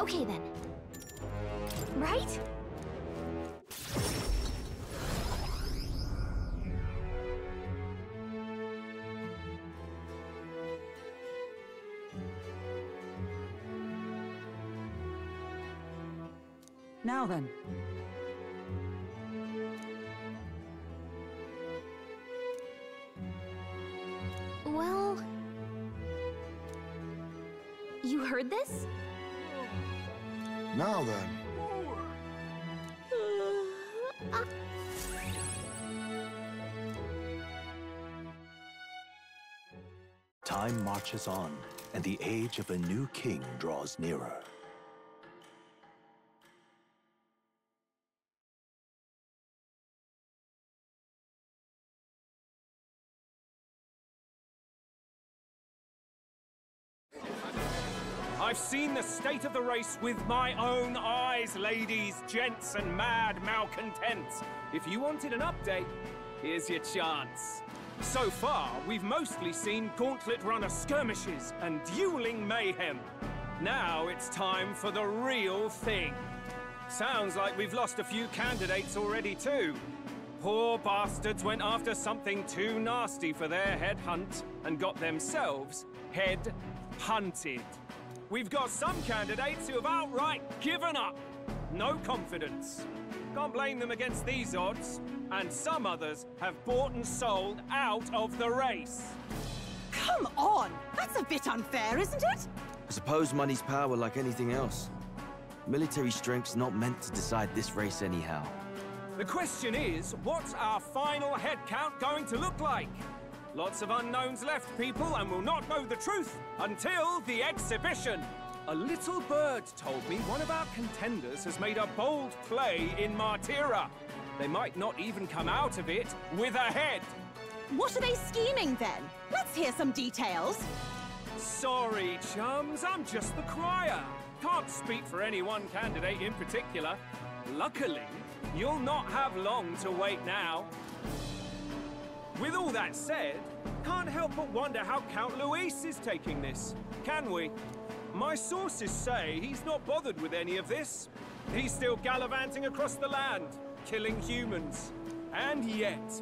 Okay then. Right? Now then. Well... You heard this? Now then. Time marches on, and the age of a new king draws nearer. I've seen the state of the race with my own eyes, ladies, gents, and mad malcontents. If you wanted an update, here's your chance. So far, we've mostly seen gauntlet runner skirmishes and dueling mayhem. Now it's time for the real thing. Sounds like we've lost a few candidates already too. Poor bastards went after something too nasty for their head hunt and got themselves head hunted. We've got some candidates who have outright given up. No confidence. Can't blame them against these odds. And some others have bought and sold out of the race. Come on! That's a bit unfair, isn't it? I suppose money's power like anything else. Military strength's not meant to decide this race anyhow. The question is, what's our final head count going to look like? Lots of unknowns left, people, and we'll not know the truth until the exhibition. A little bird told me one of our contenders has made a bold play in Martira. They might not even come out of it with a head. What are they scheming then? Let's hear some details. Sorry, chums, I'm just the crier. Can't speak for any one candidate in particular. Luckily, you'll not have long to wait now. With all that said, can't help but wonder how Count Luis is taking this, can we? My sources say he's not bothered with any of this. He's still gallivanting across the land, killing humans. And yet,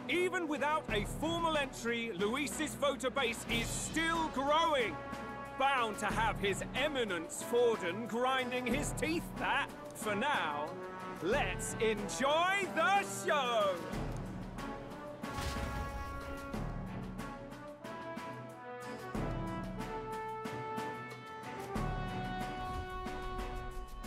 even without a formal entry, Luis's voter base is still growing. Bound to have his eminence Forden grinding his teeth, that. For now, let's enjoy the show!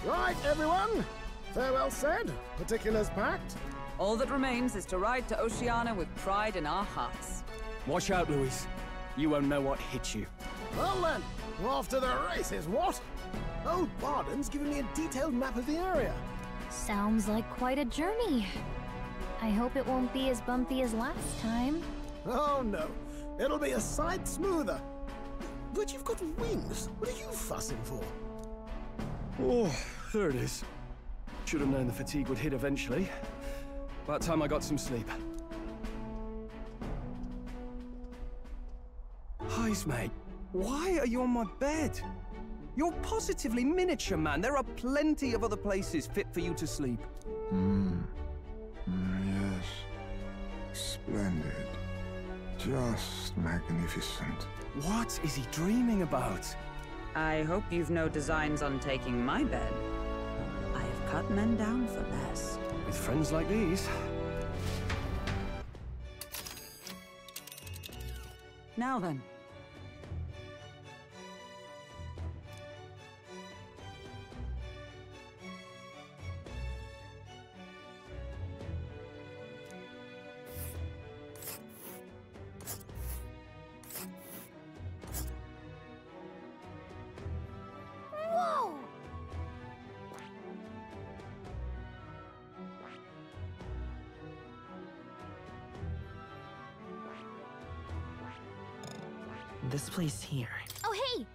Right, everyone. Farewell said, particulars packed. All that remains is to ride to Oceania with pride in our hearts. Watch out, Luis. You won't know what hit you. Well then, we're off to the races, what? Old Barden's given me a detailed map of the area. Sounds like quite a journey. I hope it won't be as bumpy as last time. Oh no, it'll be a sight smoother. But you've got wings. What are you fussing for? Oh, there it is. Should have known the fatigue would hit eventually. About time I got some sleep. Heis, mate. Why are you on my bed? You're positively miniature, man. There are plenty of other places fit for you to sleep. Yes. Splendid. Just magnificent. What is he dreaming about? I hope you've no designs on taking my bed. I have cut men down for less. With friends like these. Now then. Whoa! This place here. Oh, hey!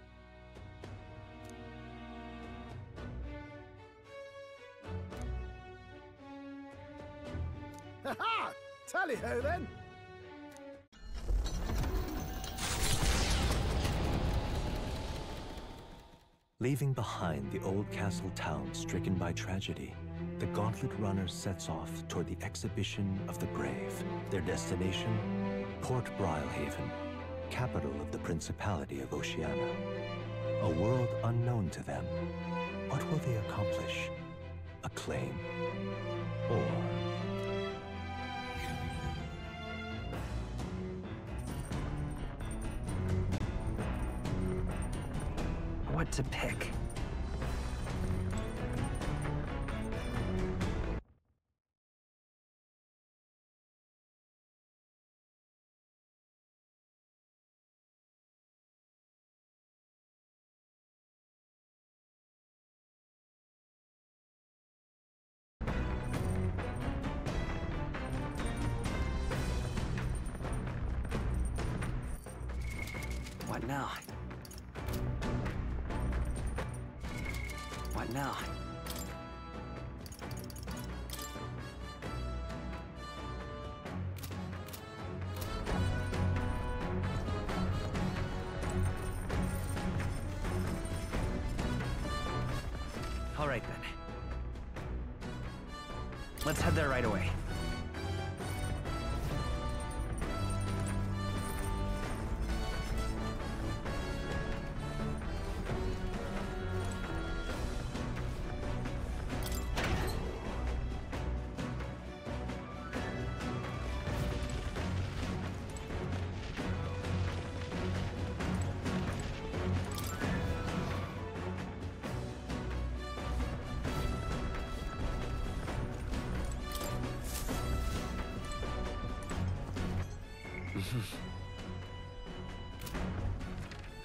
Ha-ha! Tally-ho then! Leaving behind the old castle town stricken by tragedy, the Gauntlet Runner sets off toward the Exhibition of the Brave. Their destination, Port Brilehaven, capital of the Principality of Oceania. A world unknown to them. What will they accomplish? Acclaim? Or... What to pick? What now? What now? All right then. Let's head there right away.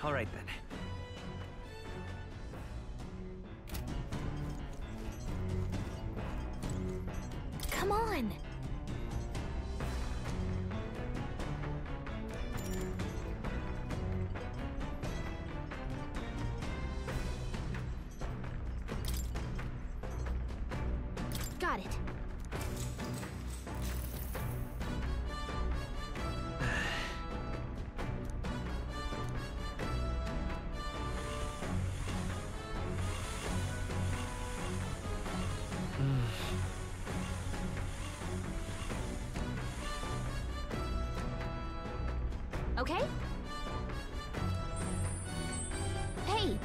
All right then. Come on! Got it. Okay? Hey!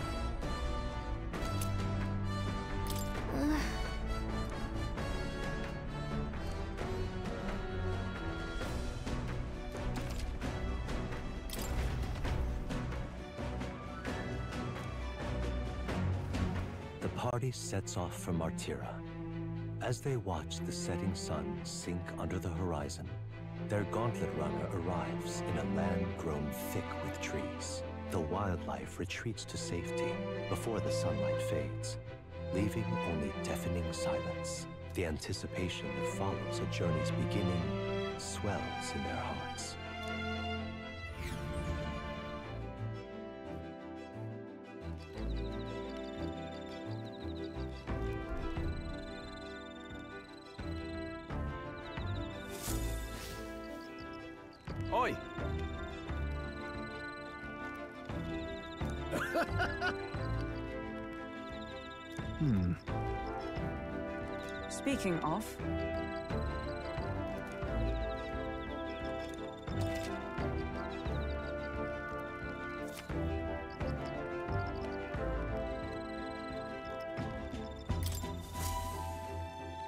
The party sets off for Martira. As they watch the setting sun sink under the horizon, their Gauntlet Runner arrives in a land grown thick with trees. The wildlife retreats to safety before the sunlight fades, leaving only deafening silence. The anticipation that follows a journey's beginning swells in their hearts. Oi! Speaking of...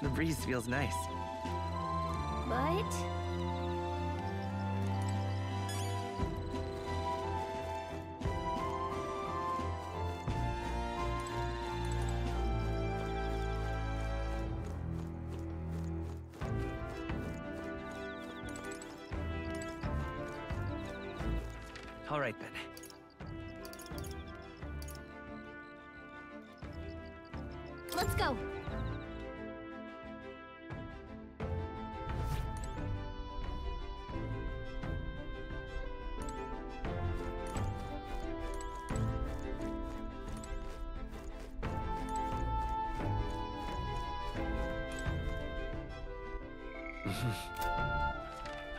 The breeze feels nice. But... All right then. Let's go!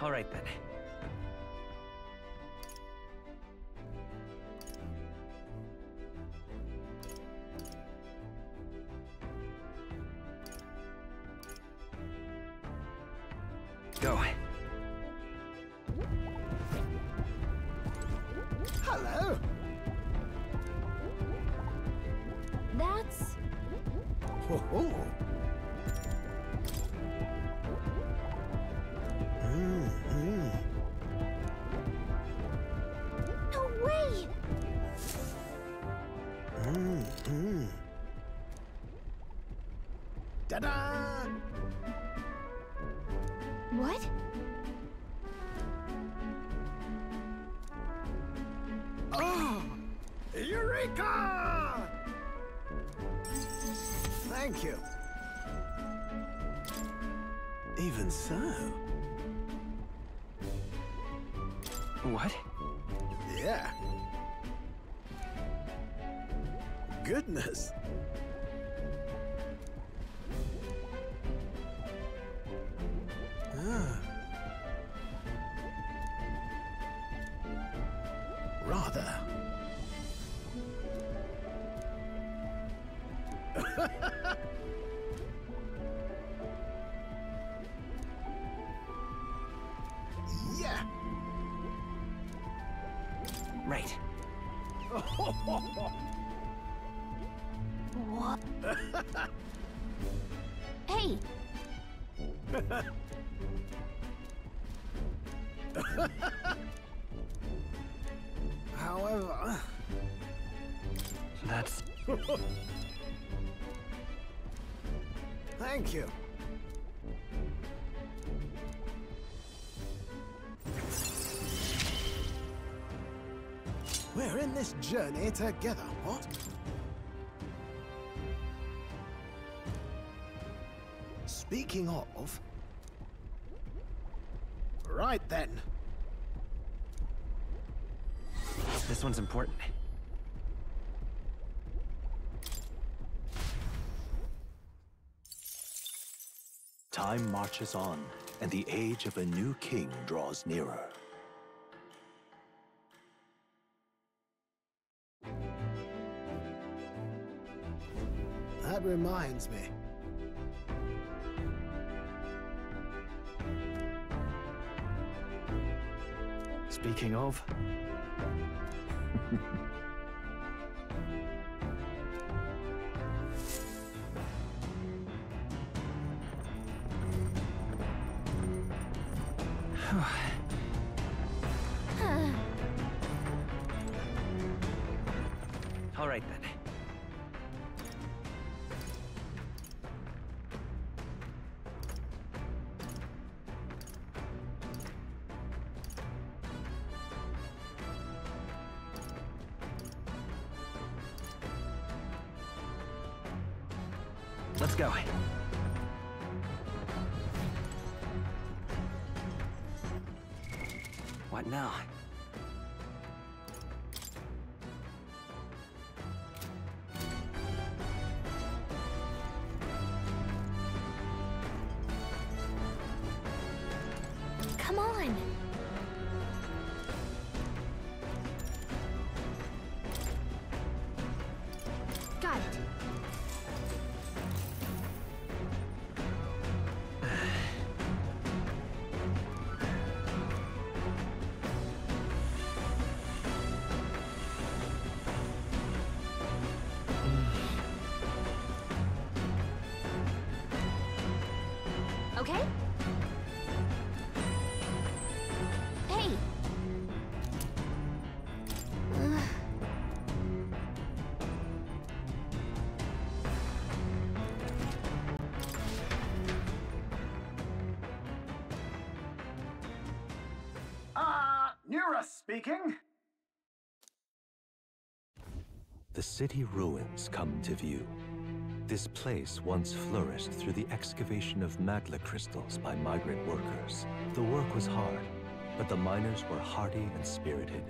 All right then. go. Hello. That's... Ho ho. No way! Ta-da! What? Oh! Eureka! Thank you. Even so. What? Yeah. Goodness. Ah. Rather. Yeah. Right. What? Hey! However... That's... Thank you. We're in this journey together, what? Speaking of... Right then. This one's important. Time marches on, and the age of a new king draws nearer. That reminds me. Speaking of... All right, then. Let's go. What now? Come on! Got it. Okay? Hey! Nura speaking. The city ruins come to view. This place once flourished through the excavation of magla crystals by migrant workers. The work was hard, but the miners were hardy and spirited,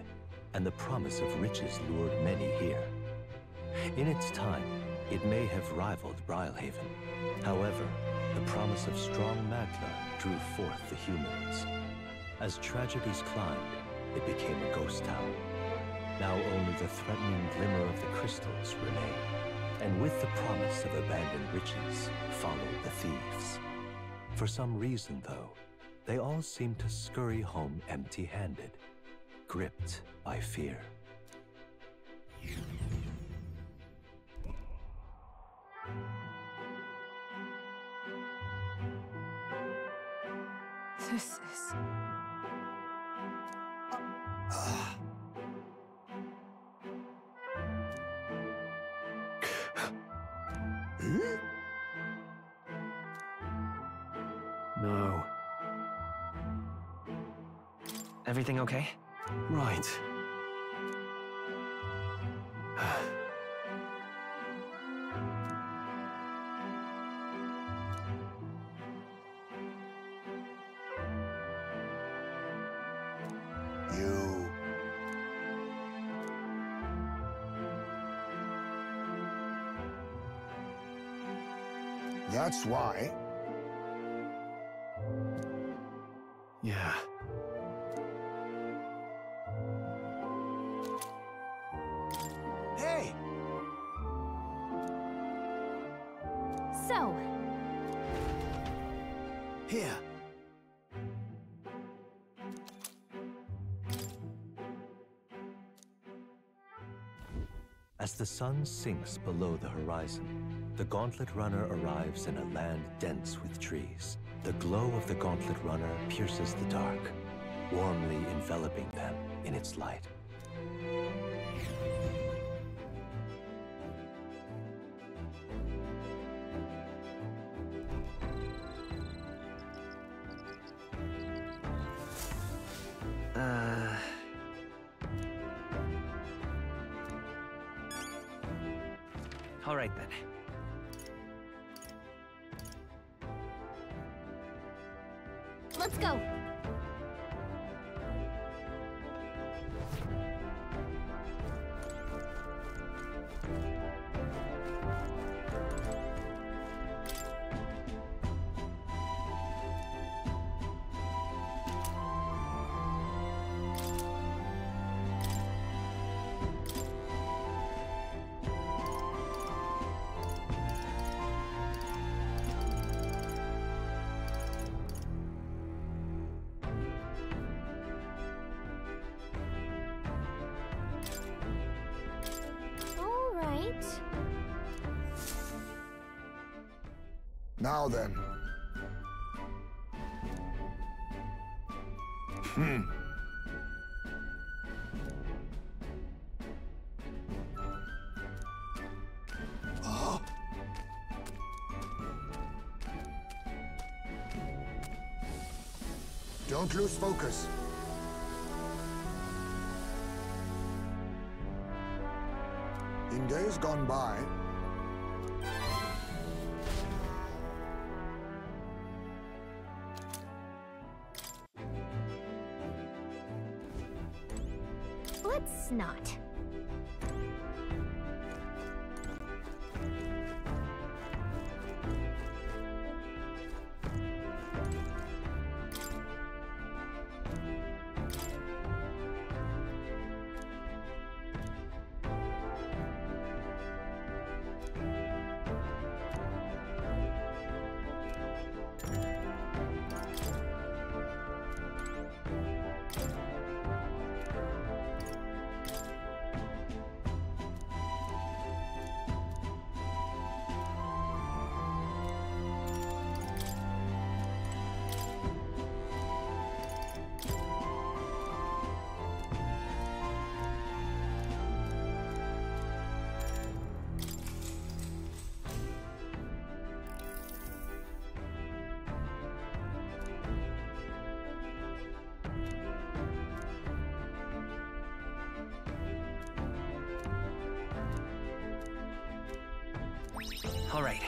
and the promise of riches lured many here. In its time, it may have rivaled Brylehaven. However, the promise of strong magla drew forth the humans. As tragedies climbed, it became a ghost town. Now only the threatening glimmer of the crystals remain. And with the promise of abandoned riches followed the thieves. For some reason, though, They all seem to scurry home empty-handed, gripped by fear. This is... No. Everything okay? Right. You... That's why. Yeah. Hey! So, Here. As the sun sinks below the horizon, the Gauntlet Runner arrives in a land dense with trees. The glow of the Gauntlet Runner pierces the dark, warmly enveloping them in its light. All right then. let's go. Now then. Don't lose focus. In days gone by, let's not. All right.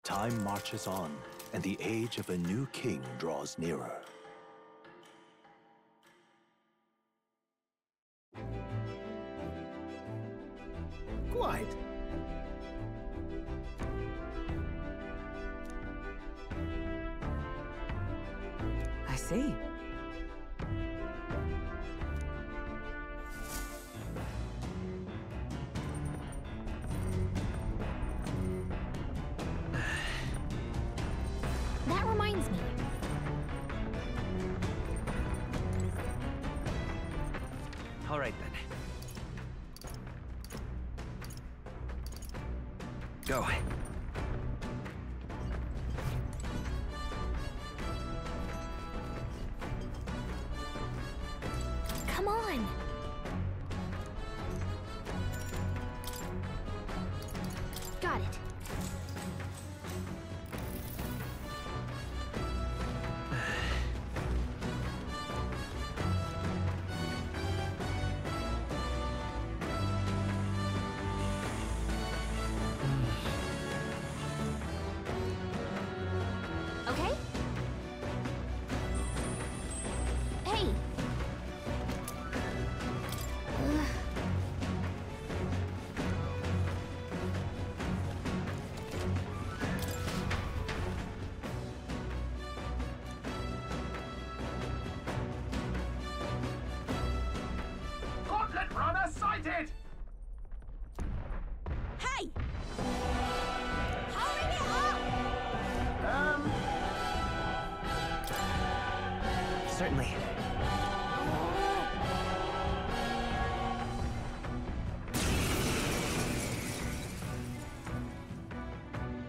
Time marches on, and the age of a new king draws nearer. Quite. I see. Go. Come on! Got it. Okay? Hey! Gauntlet runner sighted! Hey! Hurry it up! Certainly.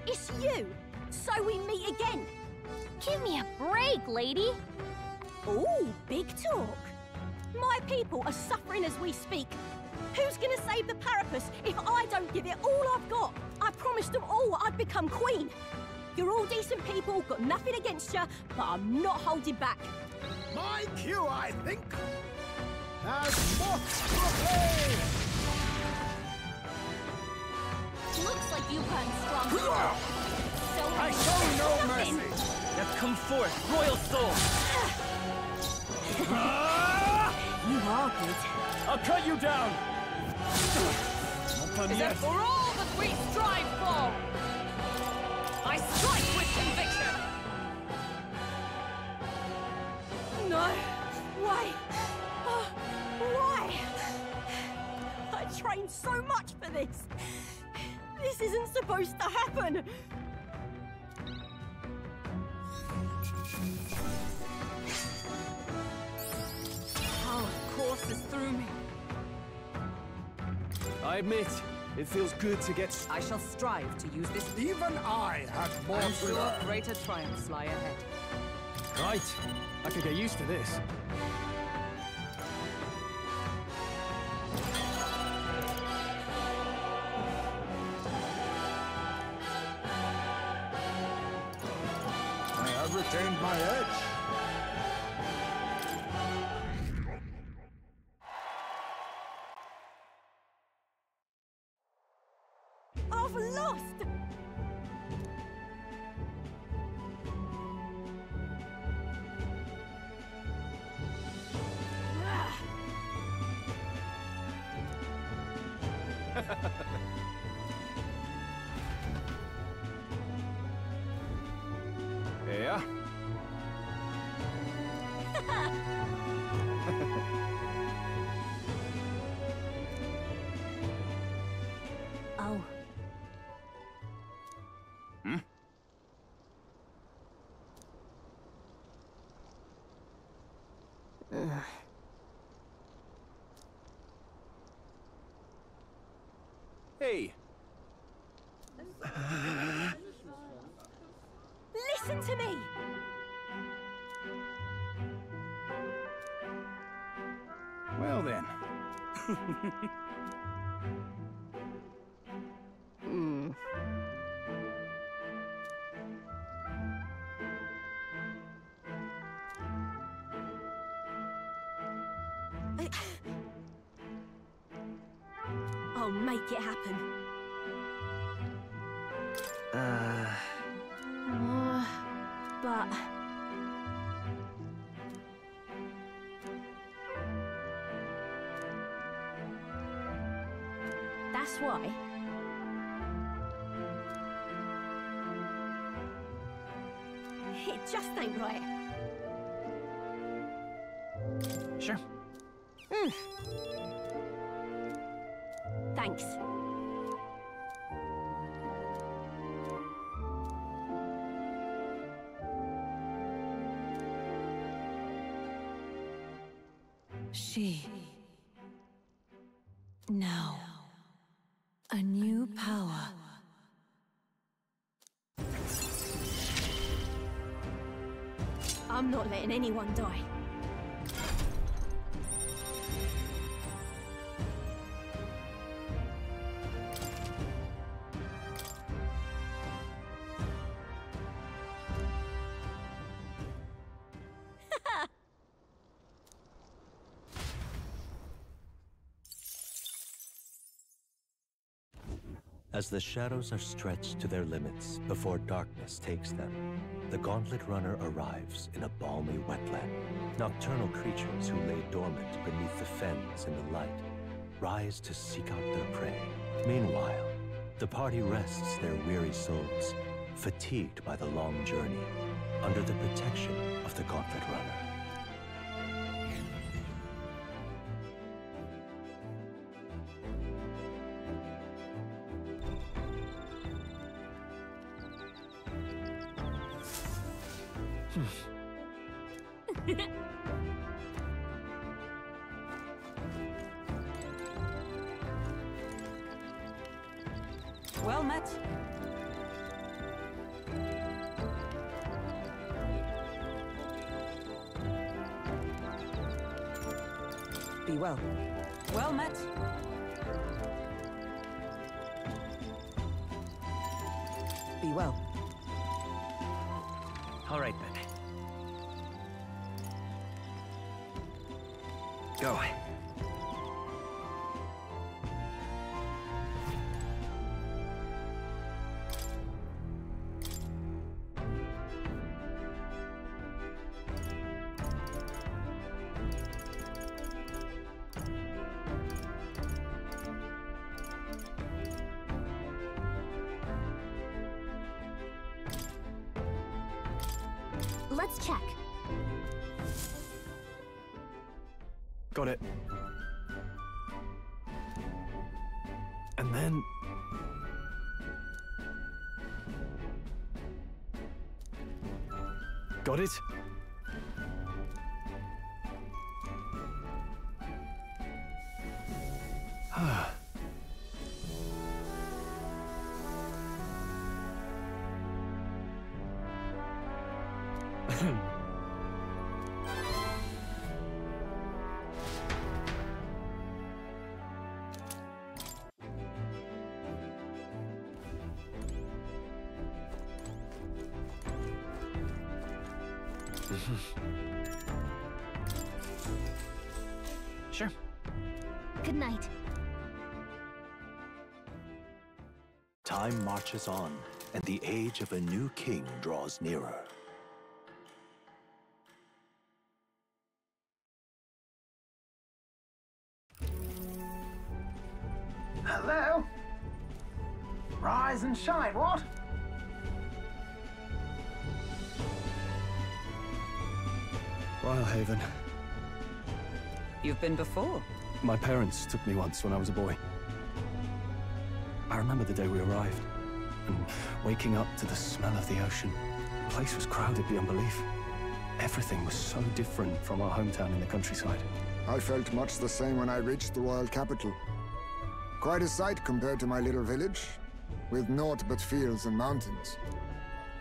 It's you! So we meet again! Give me a break, lady! Ooh, big talk! My people are suffering as we speak. Who's gonna save the Parapus if I don't give it all I've got? I promised them all I'd become queen. You're all decent people, got nothing against you, but I'm not holding back. My cue, I think. As moth proclaim! Looks like you've gotten stronger. So I show no nothing. mercy! Now come forth, royal soul! You are good. I'll cut you down! Not done Is yet. it for all that we strive for? I strike with conviction! No. Why? Why? I trained so much for this. This isn't supposed to happen. Power courses through me. I admit, it feels good to get... I shall strive to use this. Even I had more I'm to sure learn. greater triumphs lie ahead. Right. I could get used to this. I have retained my edge. I've lost. Yeah? Oh. Hmm? Hey! Listen to me. Well then. I'll make it happen. But that's why. It just ain't right. Sure. Thanks. She. Now. A new power I'm not letting anyone die. As the shadows are stretched to their limits before darkness takes them, the Gauntlet Runner arrives in a balmy wetland. Nocturnal creatures who lay dormant beneath the fens in the light rise to seek out their prey. Meanwhile, the party rests their weary souls, fatigued by the long journey, under the protection of the Gauntlet Runner. Well met. Be well. Well met. Be well. All right, then. Go. Let's check. Got it. And then... Got it? Ah. Sure. Good night. Time marches on, and the age of a new king draws nearer. Hello? Rise and shine, what? Haven. You've been before. My parents took me once when I was a boy. I remember the day we arrived, and waking up to the smell of the ocean. The place was crowded beyond belief. Everything was so different from our hometown in the countryside. I felt much the same when I reached the royal capital. Quite a sight compared to my little village, with naught but fields and mountains.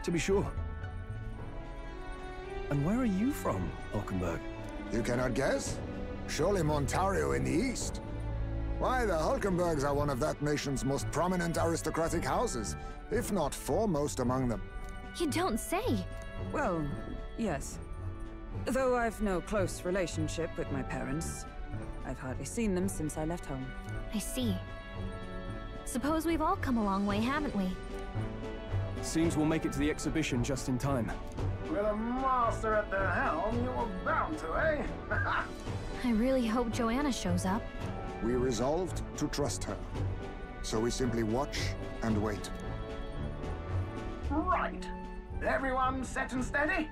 To be sure. And where are you from, Hulkenberg? You cannot guess? Surely Montario in the east. Why, the Hulkenbergs are one of that nation's most prominent aristocratic houses, if not foremost among them. You don't say. Well, yes. Though I've no close relationship with my parents. I've hardly seen them since I left home. I see. Suppose we've all come a long way, haven't we? Seems we'll make it to the exhibition just in time. With a master at the helm, you were bound to, eh? I really hope Joanna shows up. We resolved to trust her. So we simply watch and wait. Right. Everyone set and steady?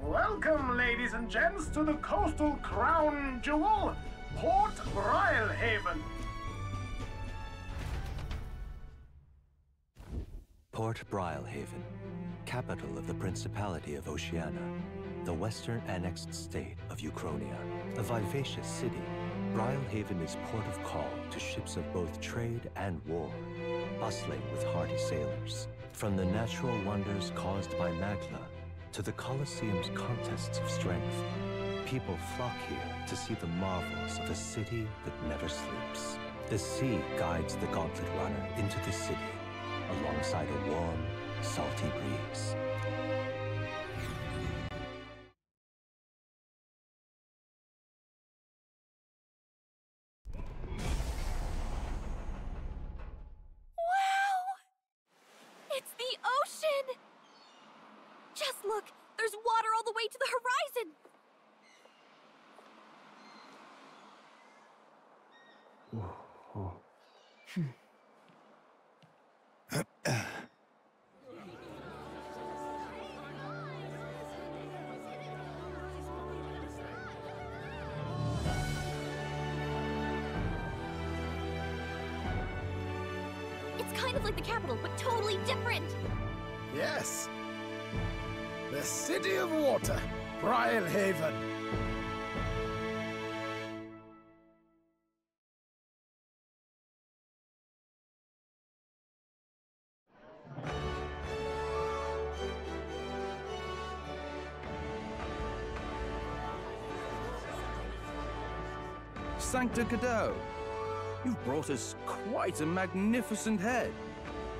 Welcome, ladies and gents, to the coastal crown jewel, Port Brilehaven. Port Brilehaven, capital of the Principality of Oceania, the western annexed state of Uchronia. A vivacious city, Brilehaven is port of call to ships of both trade and war, bustling with hardy sailors. From the natural wonders caused by Magla To the Colosseum's contests of strength, people flock here to see the marvels of a city that never sleeps. The sea guides the Gauntlet Runner into the city, alongside a warm, salty breeze. It's the ocean! Just look! There's water all the way to the horizon! It's kind of like the capital, but totally different! Yes. The City of Water, Briarhaven. Sancta Cadeau, you've brought us quite a magnificent head.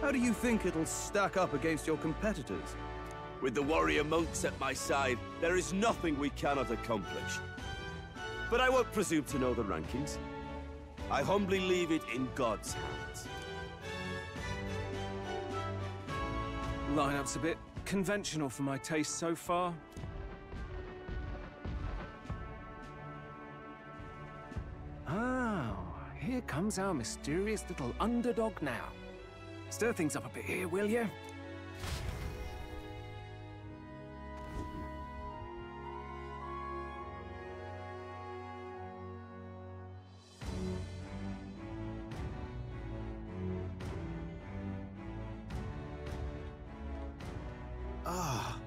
How do you think it'll stack up against your competitors? With the warrior monks at my side, there is nothing we cannot accomplish. But I won't presume to know the rankings. I humbly leave it in God's hands. Lineup's a bit conventional for my taste so far. Oh, here comes our mysterious little underdog now. Stir things up a bit here, will you? Ah,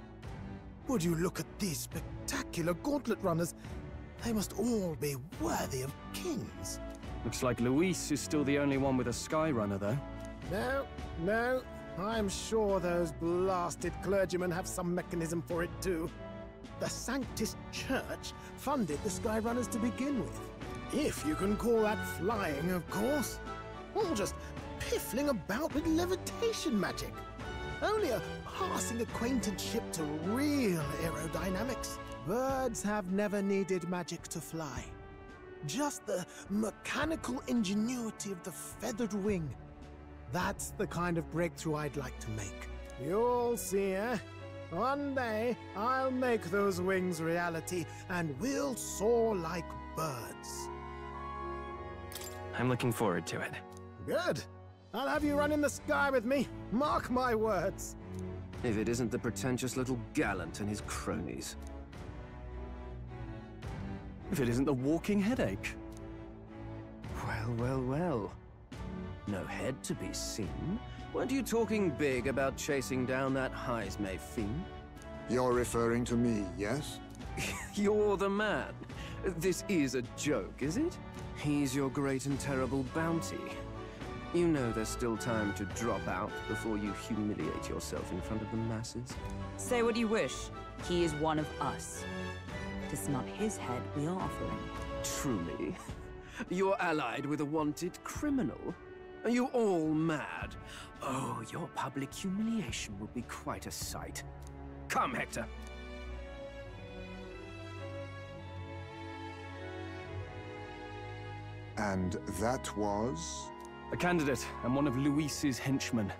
would you look at these spectacular gauntlet runners? They must all be worthy of kings. Looks like Luis is still the only one with a Skyrunner, though. No. I'm sure those blasted clergymen have some mechanism for it too. The Sanctus Church funded the Skyrunners to begin with. If you can call that flying, of course. All just piffling about with levitation magic. Only a passing acquaintanceship to real aerodynamics. Birds have never needed magic to fly. Just the mechanical ingenuity of the feathered wing. That's the kind of breakthrough I'd like to make. You'll see, eh? One day, I'll make those wings reality, and we'll soar like birds. I'm looking forward to it. Good. I'll have you run in the sky with me. Mark my words. If it isn't the pretentious little gallant and his cronies. If it isn't the walking headache. Well. No head to be seen. Weren't you talking big about chasing down that Heismay fiend? You're referring to me, yes? You're the man. This is a joke, is it? He's your great and terrible bounty. You know there's still time to drop out before you humiliate yourself in front of the masses. Say what you wish. He is one of us. It is not his head we are offering. Truly? You're allied with a wanted criminal? Are you all mad? Oh, your public humiliation will be quite a sight. Come, Hector. And that was? A candidate and one of Luis's henchmen.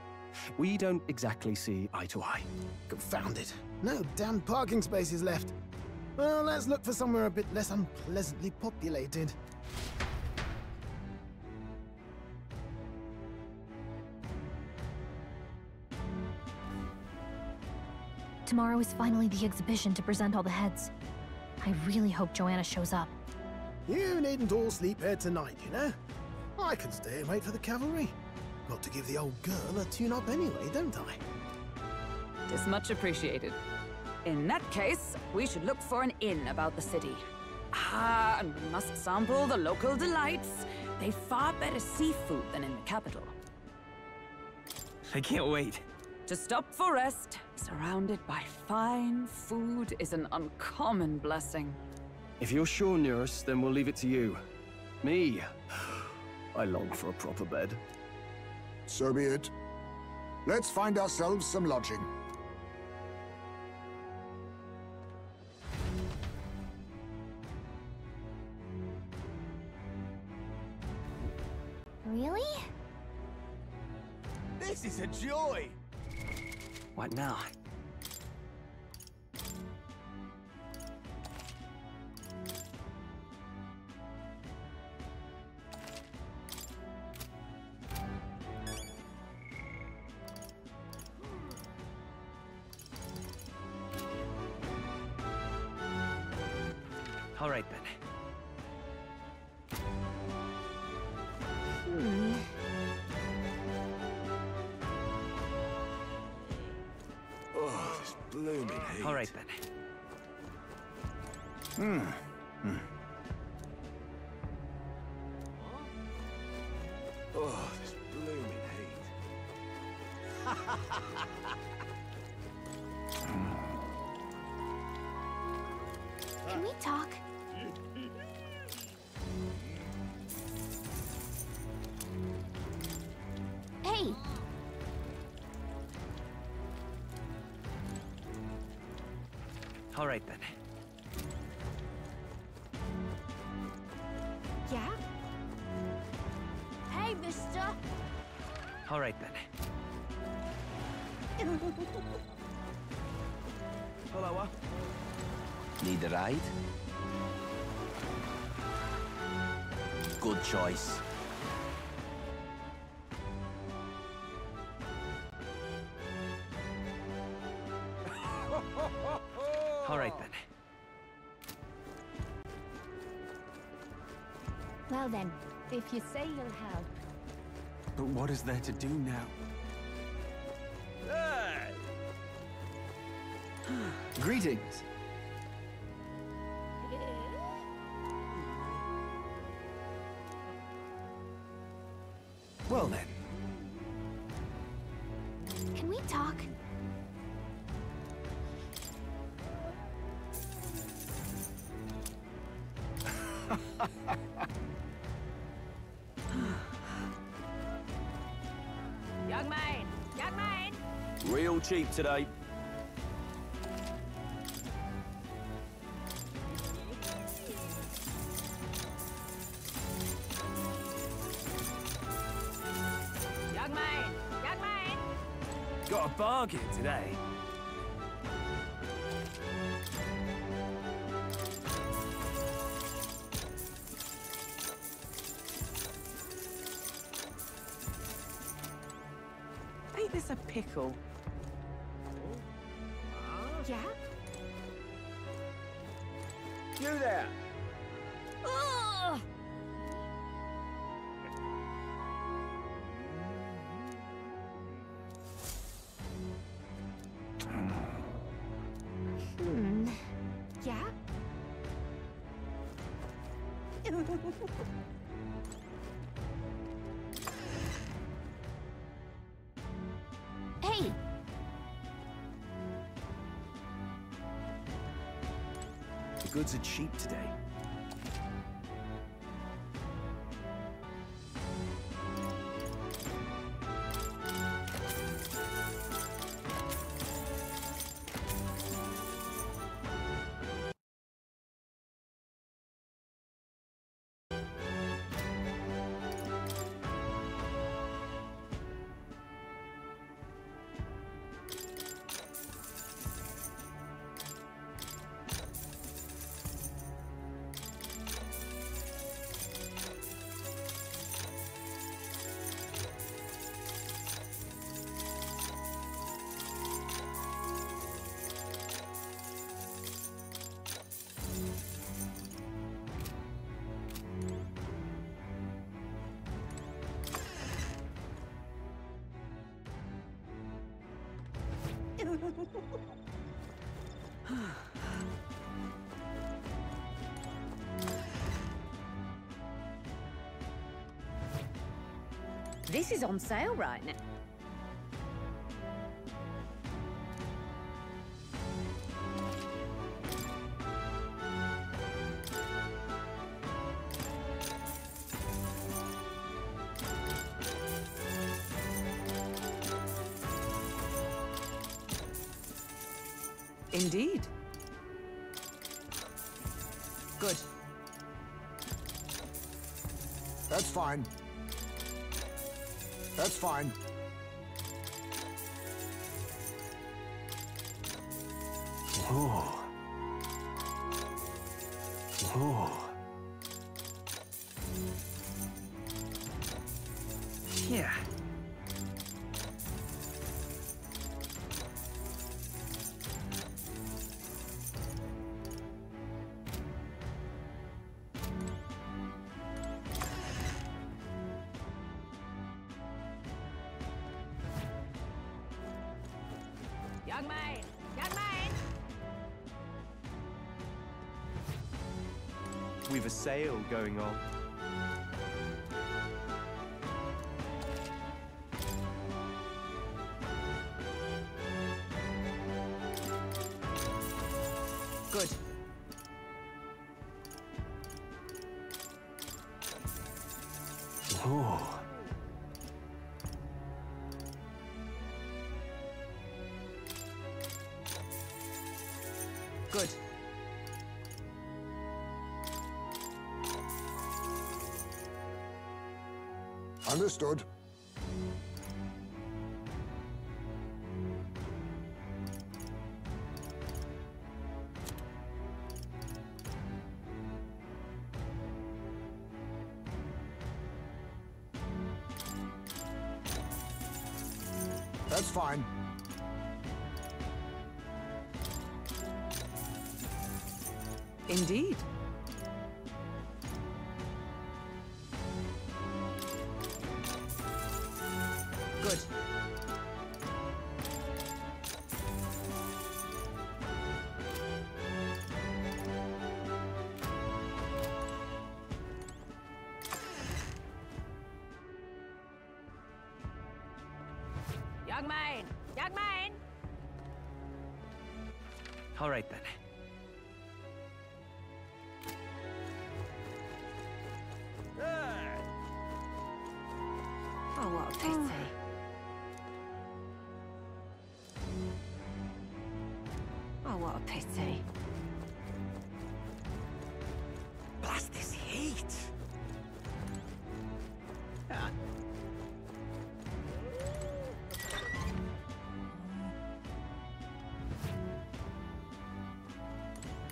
We don't exactly see eye to eye. Confound it. No damn parking spaces left. Well, let's look for somewhere a bit less unpleasantly populated. Tomorrow is finally the exhibition to present all the heads. I really hope Joanna shows up. You needn't all sleep here tonight, you know? I can stay and wait for the cavalry. Got to give the old girl a tune-up anyway, don't I? It is much appreciated. In that case, we should look for an inn about the city. Ah, and we must sample the local delights. They've far better seafood than in the capital. I can't wait. To stop for rest, surrounded by fine food, is an uncommon blessing. If you're sure, Nurse, then we'll leave it to you. Me? I long for a proper bed. So be it. Let's find ourselves some lodging. Really? This is a joy! What now? All right, then. Oh, this blooming heat. All right, then. Oh, this blooming heat. Can we talk? Hey! All right, then. Yeah? Hey, mister! All right, then. Hello, Need a ride? Good choice. All right, then. Well then, if you say you'll help. But what is there to do now? Hey! Greetings. Well then. Can we talk? Young man! Young man! Real cheap today. Young man! Young man! Got a bargain today. Ain't this a pickle? Yeah? You there! Ugh! Yeah? Hey! The goods are cheap today. This is on sale right now. Indeed. Good. That's fine. That's fine. Ooh. Ooh. Yeah. Young man! Young man! We've a sale going on. Good. Ooh. Good. Understood. That's fine. Indeed. Good. Young man! Young man! All right then. Oh, what a pity. Oh, what a pity. Blast this heat!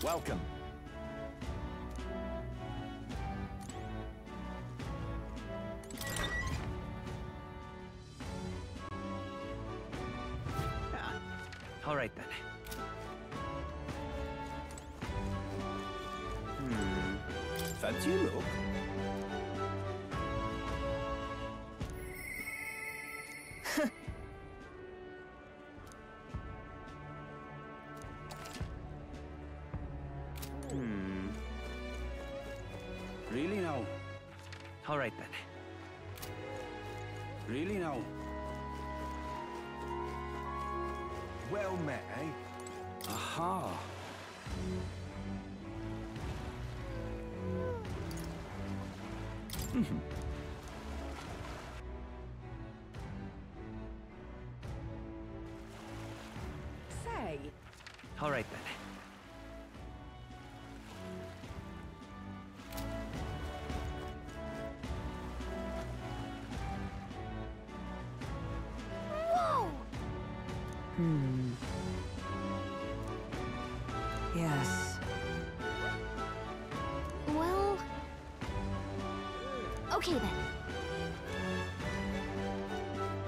Welcome. All right then. Fancy a look? Really now? All right then. Really now? Well met, eh? Aha! Say. All right then. Whoa! Yes. Well... Okay then.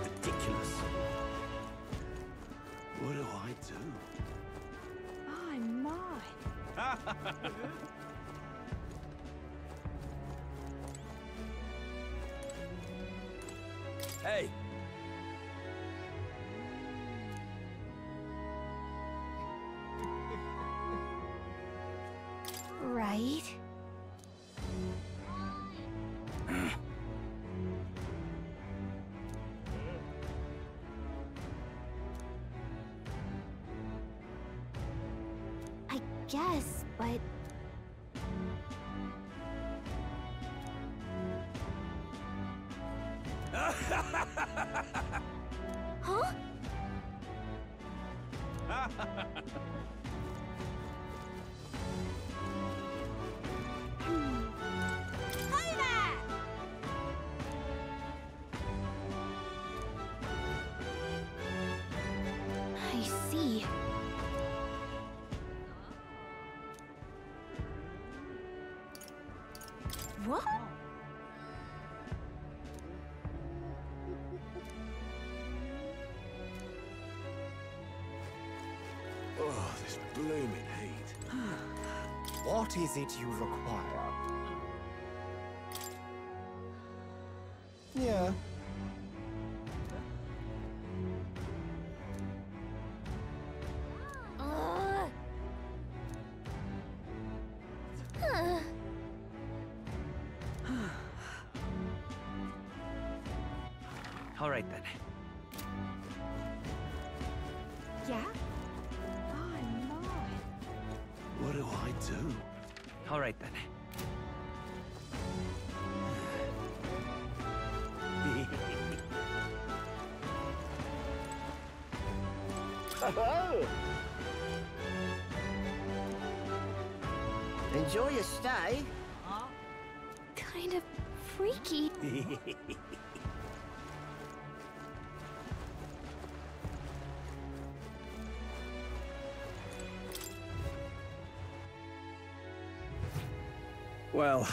Ridiculous. What do I do? My, my. Hey! Right? I guess, but... Huh? What? Oh, this blooming heat. What is it you require? Yeah. All right then. Yeah? What do I do? All right then. Enjoy your stay. Kind of freaky. Well,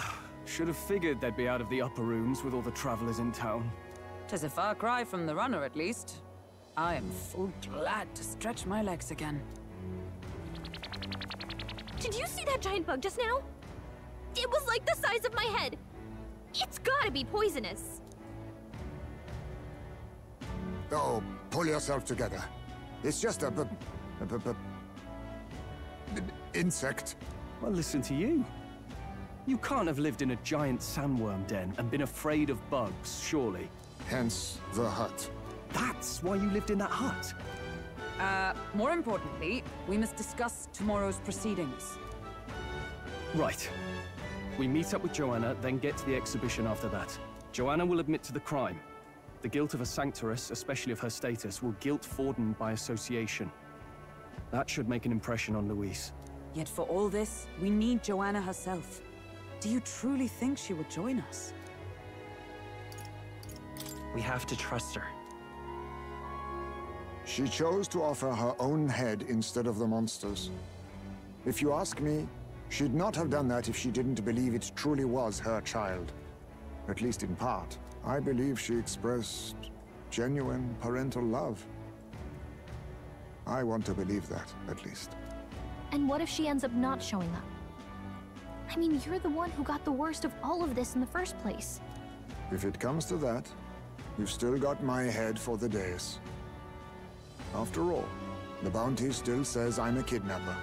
should have figured they'd be out of the upper rooms with all the travelers in town. 'Tis a far cry from the runner, at least. I am full glad to stretch my legs again. Did you see that giant bug just now? It was like the size of my head. It's gotta be poisonous. Oh, pull yourself together. It's just a insect. Well, listen to you. You can't have lived in a giant sandworm den and been afraid of bugs, surely. Hence the hut. That's why you lived in that hut? More importantly, we must discuss tomorrow's proceedings. Right. We meet up with Joanna, then get to the exhibition after that. Joanna will admit to the crime. The guilt of a sanctoress, especially of her status, will guilt Forden by association. That should make an impression on Louise. Yet for all this, we need Joanna herself. Do you truly think she would join us? We have to trust her. She chose to offer her own head instead of the monster's. If you ask me, she'd not have done that if she didn't believe it truly was her child. At least in part. I believe she expressed genuine parental love. I want to believe that, at least. And what if she ends up not showing up? I mean, you're the one who got the worst of all of this in the first place. If it comes to that, you've still got my head for the days. After all, the bounty still says I'm a kidnapper.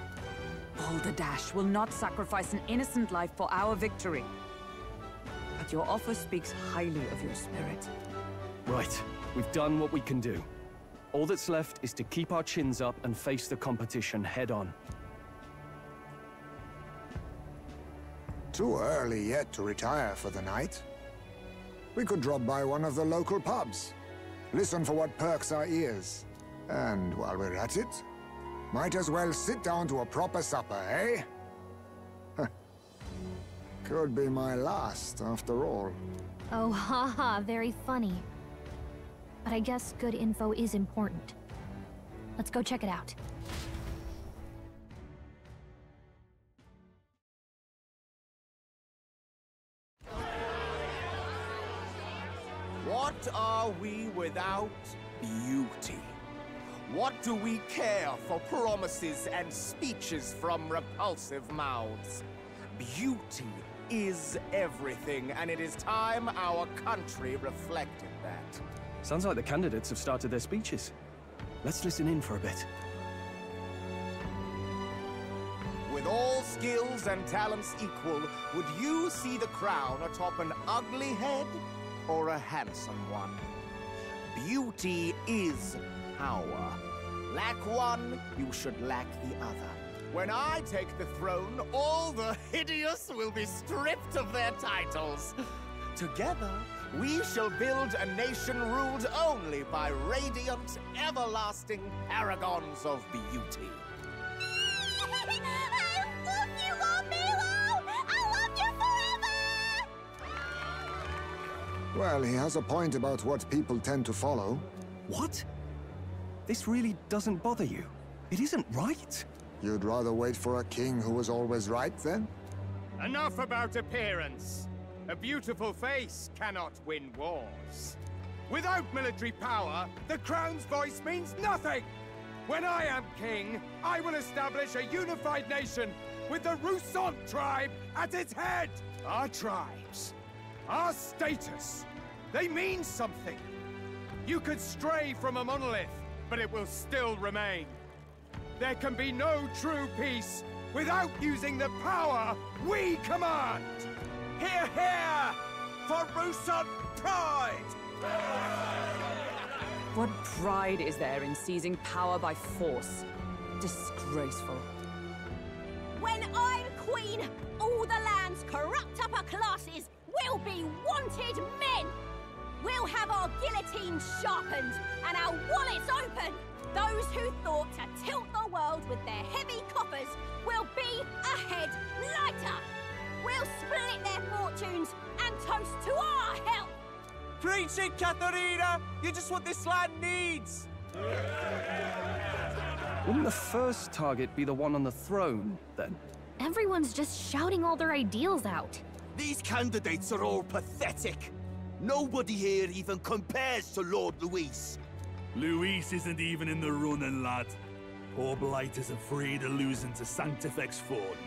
Balderdash will not sacrifice an innocent life for our victory. But your offer speaks highly of your spirit. Right. We've done what we can do. All that's left is to keep our chins up and face the competition head on. Too early yet to retire for the night. We could drop by one of the local pubs. Listen for what perks our ears. And while we're at it, might as well sit down to a proper supper, eh? Could be my last, after all. Oh, haha, very funny. But I guess good info is important. Let's go check it out. What are we without beauty? What do we care for promises and speeches from repulsive mouths? Beauty is everything, and it is time our country reflected that. Sounds like the candidates have started their speeches. Let's listen in for a bit. With all skills and talents equal, would you see the crown atop an ugly head or a handsome one? Beauty is power. Lack one, you should lack the other. When I take the throne, all the hideous will be stripped of their titles. Together, we shall build a nation ruled only by radiant, everlasting paragons of beauty. I love you, Milo! I love you forever! Well, he has a point about what people tend to follow. What? This really doesn't bother you? It isn't right. You'd rather wait for a king who was always right, then? Enough about appearance. A beautiful face cannot win wars. Without military power, the crown's voice means nothing! When I am king, I will establish a unified nation with the Rousant tribe at its head! Our tribes, our status, they mean something. You could stray from a monolith, but it will still remain. There can be no true peace without using the power we command! Hear, hear! For Rousant pride! What pride is there in seizing power by force? Disgraceful. When I'm queen, all the land's corrupt upper classes will be wanted men! We'll have our guillotines sharpened and our wallets open! Those who thought to tilt the world with their heavy coffers will be a head lighter! We'll split their fortunes and toast to our health! Preach it, Katharina! You're just what this land needs! Wouldn't the first target be the one on the throne, then? Everyone's just shouting all their ideals out. These candidates are all pathetic. Nobody here even compares to Lord Luis. Luis isn't even in the running, lad. Poor Blight is afraid of losing to Sanctifex Ford.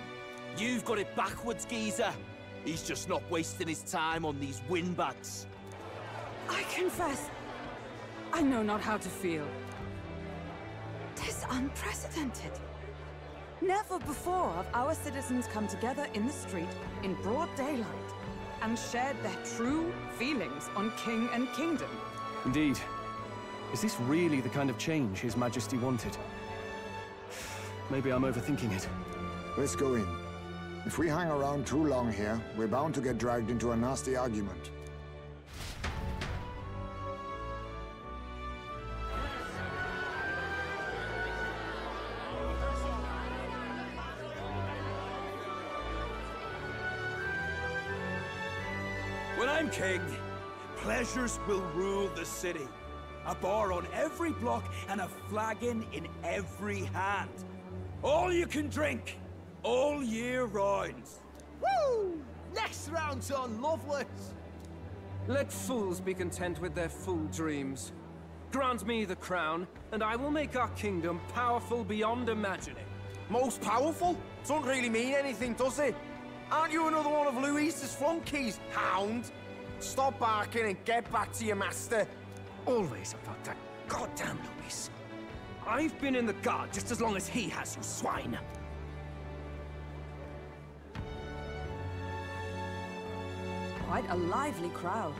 You've got it backwards, geezer. He's just not wasting his time on these windbags. I confess, I know not how to feel. 'Tis unprecedented. Never before have our citizens come together in the street in broad daylight and shared their true feelings on king and kingdom. Indeed. Is this really the kind of change His Majesty wanted? Maybe I'm overthinking it. Let's go in. If we hang around too long here, we're bound to get dragged into a nasty argument. When I'm king, pleasures will rule the city. A bar on every block and a flagon in every hand. All you can drink, all year round. Woo! Next round's on Loveless! Let fools be content with their fool dreams. Grant me the crown, and I will make our kingdom powerful beyond imagining. Most powerful? Doesn't really mean anything, does it? Aren't you another one of Luis's flunkies, hound? Stop barking and get back to your master. Always about that goddamn Luis. I've been in the guard just as long as he has, you swine. Quite a lively crowd.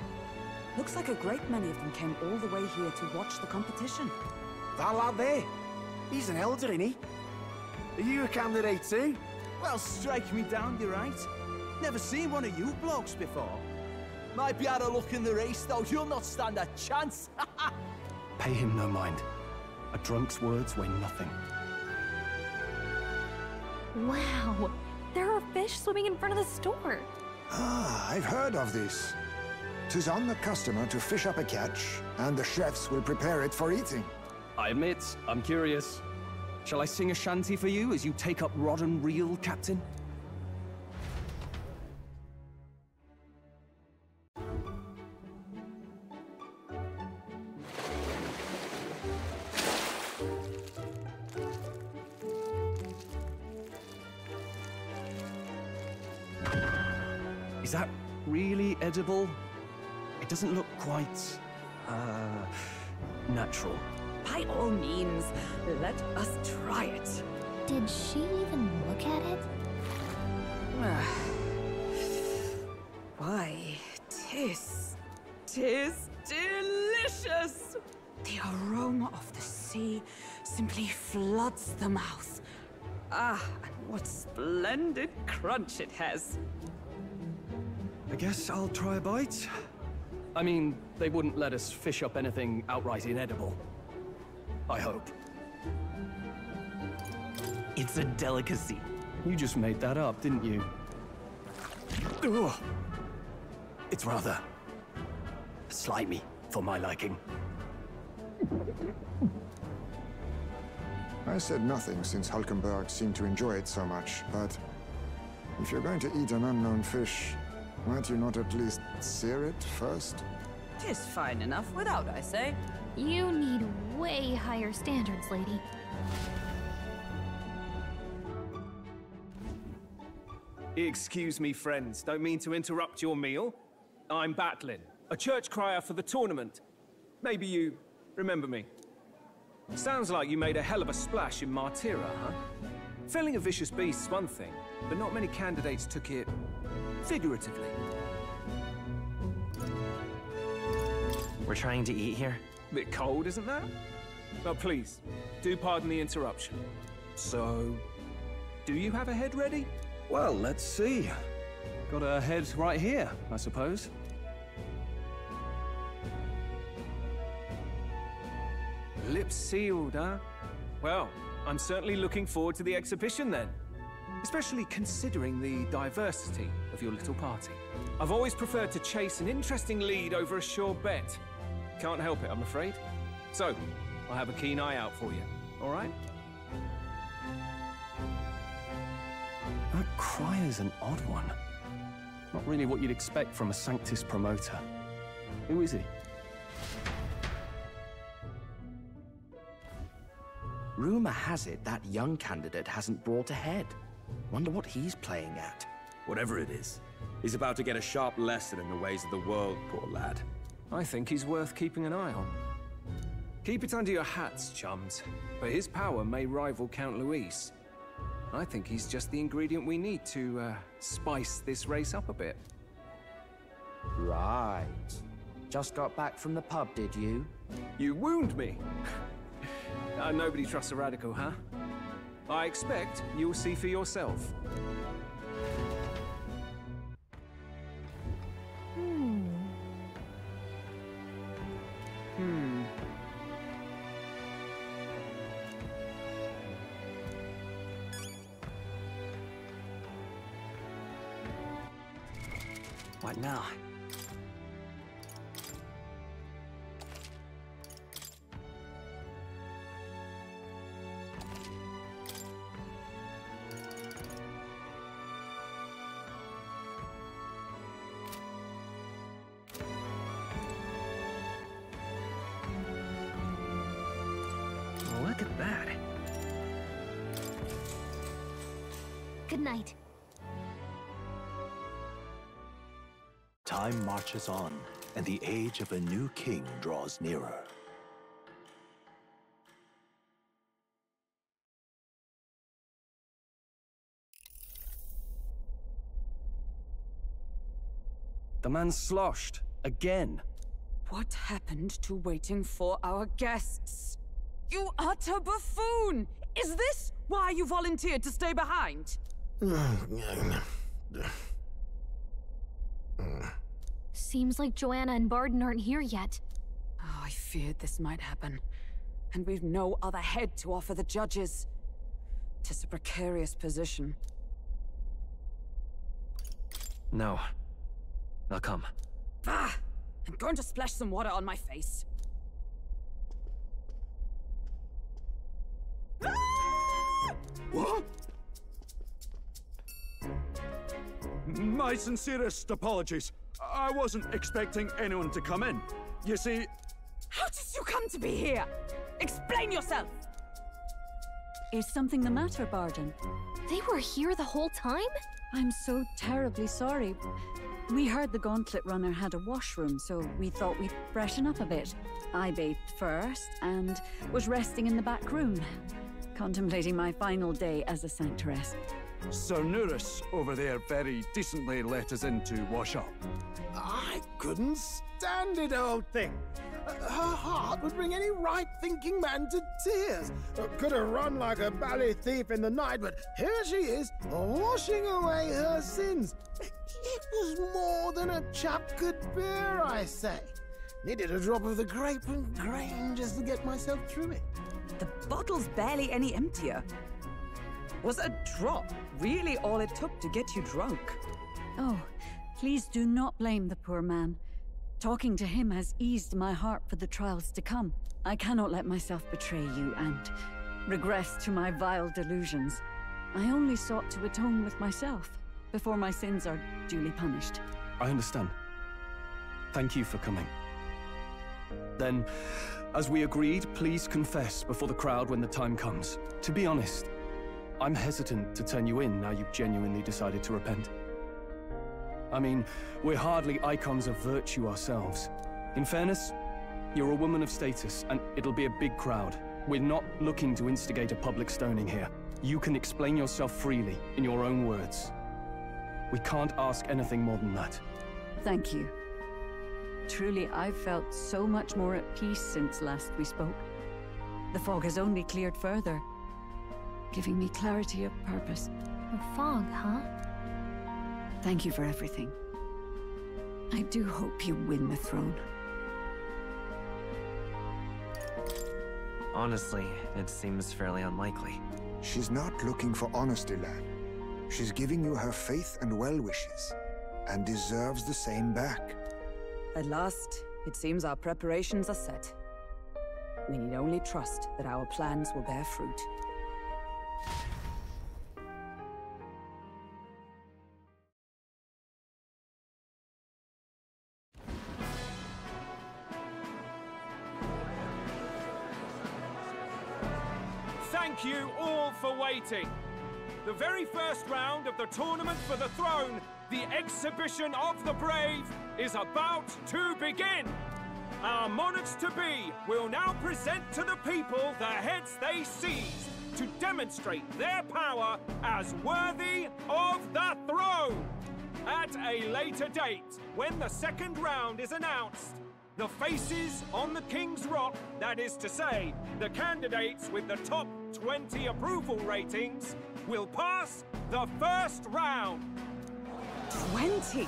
Looks like a great many of them came all the way here to watch the competition. That lad there, he's an elder, isn't he? Are you a candidate too? Well, strike me down, you're right. Never seen one of you blokes before. Might be out of luck in the race, though. You'll not stand a chance. Pay him no mind. A drunk's words weigh nothing. Wow, there are fish swimming in front of the store. Ah, I've heard of this. 'Tis on the customer to fish up a catch, and the chefs will prepare it for eating. I admit, I'm curious. Shall I sing a shanty for you as you take up rod and reel, Captain? Is that really edible? It doesn't look quite, natural. By all means, let us try it. Did she even look at it? Why, tis delicious! The aroma of the sea simply floods the mouth. Ah, and what splendid crunch it has. I guess I'll try a bite. I mean, they wouldn't let us fish up anything outright inedible. I hope. It's a delicacy. You just made that up, didn't you? Ugh. It's rather slimy for my liking. I said nothing since Hulkenberg seemed to enjoy it so much, but if you're going to eat an unknown fish, Might you not at least sear it first? 'Tis fine enough without, I say. You need way higher standards, lady. Excuse me, friends. Don't mean to interrupt your meal. I'm Batlin, a church crier for the tournament. Maybe you remember me. Sounds like you made a hell of a splash in Martira, huh? Felling a vicious beast's one thing, but not many candidates took it figuratively. We're trying to eat here. Bit cold, isn't that? Well, please, do pardon the interruption. So, do you have a head ready? Well, let's see. Got a head right here, I suppose. Lips sealed, huh? Well, I'm certainly looking forward to the exhibition then. Especially considering the diversity of your little party. I've always preferred to chase an interesting lead over a sure bet. Can't help it, I'm afraid. So, I'll have a keen eye out for you, all right? That crier's an odd one. Not really what you'd expect from a Sanctus promoter. Who is he? Rumor has it that young candidate hasn't brought a head. Wonder what he's playing at. Whatever it is, he's about to get a sharp lesson in the ways of the world, poor lad. I think he's worth keeping an eye on. Keep it under your hats, chums, but his power may rival Count Luis. I think he's just the ingredient we need to, spice this race up a bit. Right. Just got back from the pub, did you? You wound me! Nobody trusts a radical, huh? I expect you'll see for yourself. What now? Look at that. Good night. Time marches on, and the age of a new king draws nearer. The man's sloshed. Again. What happened to waiting for our guests? You utter buffoon! Is this why you volunteered to stay behind? Seems like Joanna and Barden aren't here yet. Oh, I feared this might happen. And we've no other head to offer the judges. 'Tis a precarious position. No. I'll come. Ah! I'm going to splash some water on my face. What? My sincerest apologies. I wasn't expecting anyone to come in. You see... How did you come to be here? Explain yourself! Is something the matter, Barden? They were here the whole time? I'm so terribly sorry. We heard the Gauntlet Runner had a washroom, so we thought we'd freshen up a bit. I bathed first, and was resting in the back room, contemplating my final day as a Sanctoress. Sir Nuris over there very decently let us in to wash up. I couldn't stand it, old thing. Her heart would bring any right-thinking man to tears. Could have run like a bally thief in the night, but here she is, washing away her sins. It was more than a chap could bear, I say. Needed a drop of the grape and grain just to get myself through it. The bottle's barely any emptier. Was a drop really all it took to get you drunk? Oh, please do not blame the poor man. Talking to him has eased my heart for the trials to come. I cannot let myself betray you and regress to my vile delusions. I only sought to atone with myself before my sins are duly punished. I understand. Thank you for coming. Then, as we agreed, please confess before the crowd when the time comes. To be honest, I'm hesitant to turn you in now you've genuinely decided to repent. I mean, we're hardly icons of virtue ourselves. In fairness, you're a woman of status, and it'll be a big crowd. We're not looking to instigate a public stoning here. You can explain yourself freely, in your own words. We can't ask anything more than that. Thank you. Truly, I've felt so much more at peace since last we spoke. The fog has only cleared further, giving me clarity of purpose. The fog, huh? Thank you for everything. I do hope you win the throne. Honestly, it seems fairly unlikely. She's not looking for honesty, lad. She's giving you her faith and well wishes, and deserves the same back. At last, it seems our preparations are set. We need only trust that our plans will bear fruit. Thank you all for waiting. The very first round of the tournament for the throne, the exhibition of the brave, is about to begin. Our monarchs-to-be will now present to the people the heads they seized to demonstrate their power as worthy of the throne. At a later date, when the second round is announced, the faces on the King's Rock, that is to say, the candidates with the top 20 approval ratings, will pass the first round. 20?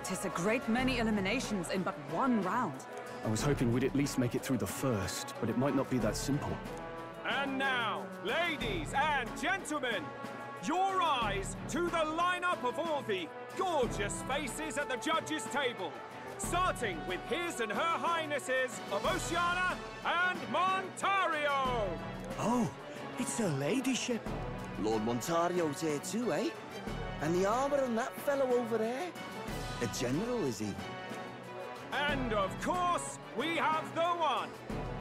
'Tis a great many eliminations in but one round. I was hoping we'd at least make it through the first, but it might not be that simple. And now, ladies and gentlemen, your eyes to the lineup of all the gorgeous faces at the judges' table. Starting with His and Her Highnesses of Oceania and Montario. Oh, it's her ladyship. Lord Montario's here too, eh? And the armor on that fellow over there? A general, is he? And of course, we have the one,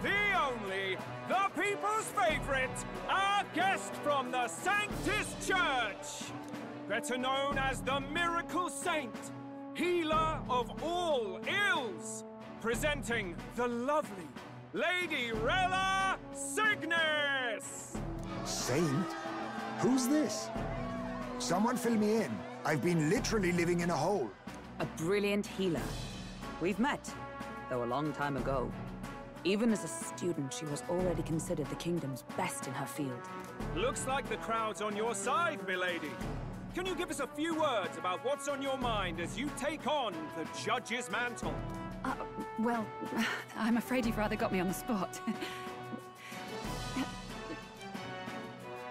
the only, the people's favorite, our guest from the Sanctus Church. Better known as the Miracle Saint, healer of all ills, presenting the lovely Lady Rella Cygnus! Saint? Who's this? Someone fill me in. I've been literally living in a hole. A brilliant healer. We've met, though a long time ago. Even as a student, she was already considered the kingdom's best in her field. Looks like the crowd's on your side, milady. Can you give us a few words about what's on your mind as you take on the judge's mantle? Well, I'm afraid you've rather got me on the spot.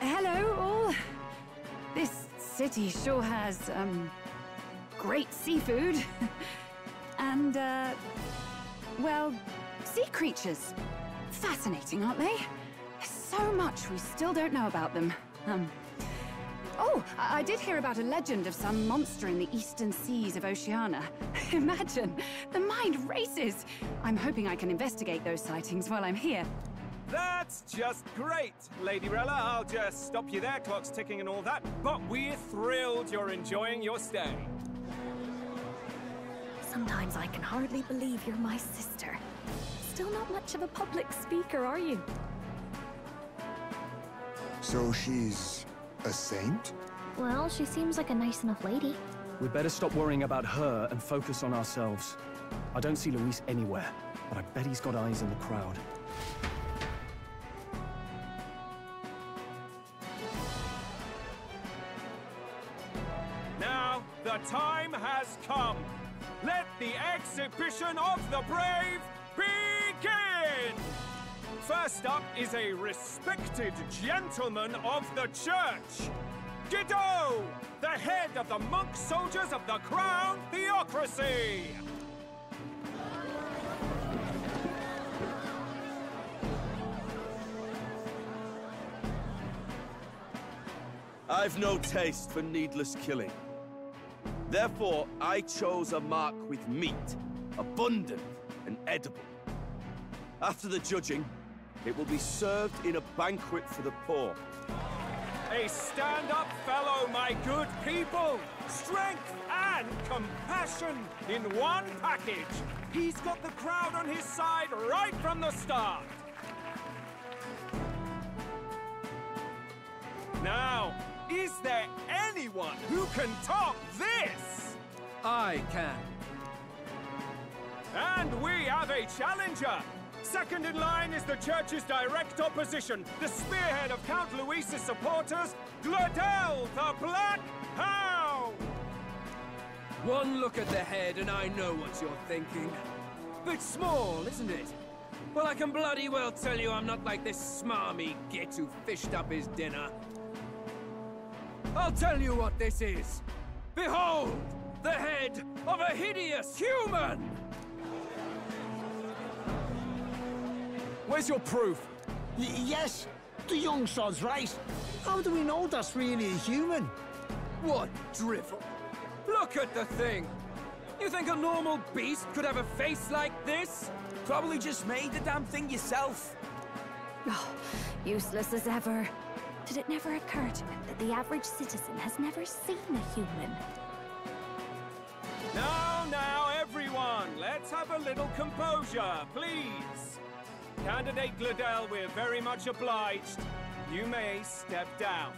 Hello, all. This city sure has, great seafood. And, well, sea creatures. Fascinating, aren't they? There's so much we still don't know about them. Oh, I did hear about a legend of some monster in the eastern seas of Oceania. Imagine, the mind races. I'm hoping I can investigate those sightings while I'm here. That's just great, Lady Rella. I'll just stop you there, clock's ticking and all that. But we're thrilled you're enjoying your stay. Sometimes I can hardly believe you're my sister. Still not much of a public speaker, are you? So she's a saint? Well, she seems like a nice enough lady. We'd better stop worrying about her and focus on ourselves. I don't see Luis anywhere, but I bet he's got eyes in the crowd. Now, the time has come. Let the exhibition of the brave begin! First up is a respected gentleman of the church. Guido, the head of the monk soldiers of the Crown Theocracy. I've no taste for needless killing. Therefore, I chose a mark with meat, abundant and edible. After the judging, it will be served in a banquet for the poor. A stand-up fellow, my good people! Strength and compassion in one package! He's got the crowd on his side right from the start! Now, is there anyone who can top this? I can. And we have a challenger! Second in line is the church's direct opposition, the spearhead of Count Luis's supporters, Gladel the Black Hound! One look at the head and I know what you're thinking. Bit small, isn't it? Well, I can bloody well tell you I'm not like this smarmy git who fished up his dinner. I'll tell you what this is. Behold, the head of a hideous human! Where's your proof? Yes, the young sod's right. How do we know that's really a human? What drivel? Look at the thing! You think a normal beast could have a face like this? Probably just made the damn thing yourself. Oh, useless as ever. Did it never occur to him that the average citizen has never seen a human? Now, everyone, let's have a little composure, please. Candidate Gladel, we're very much obliged. You may step down.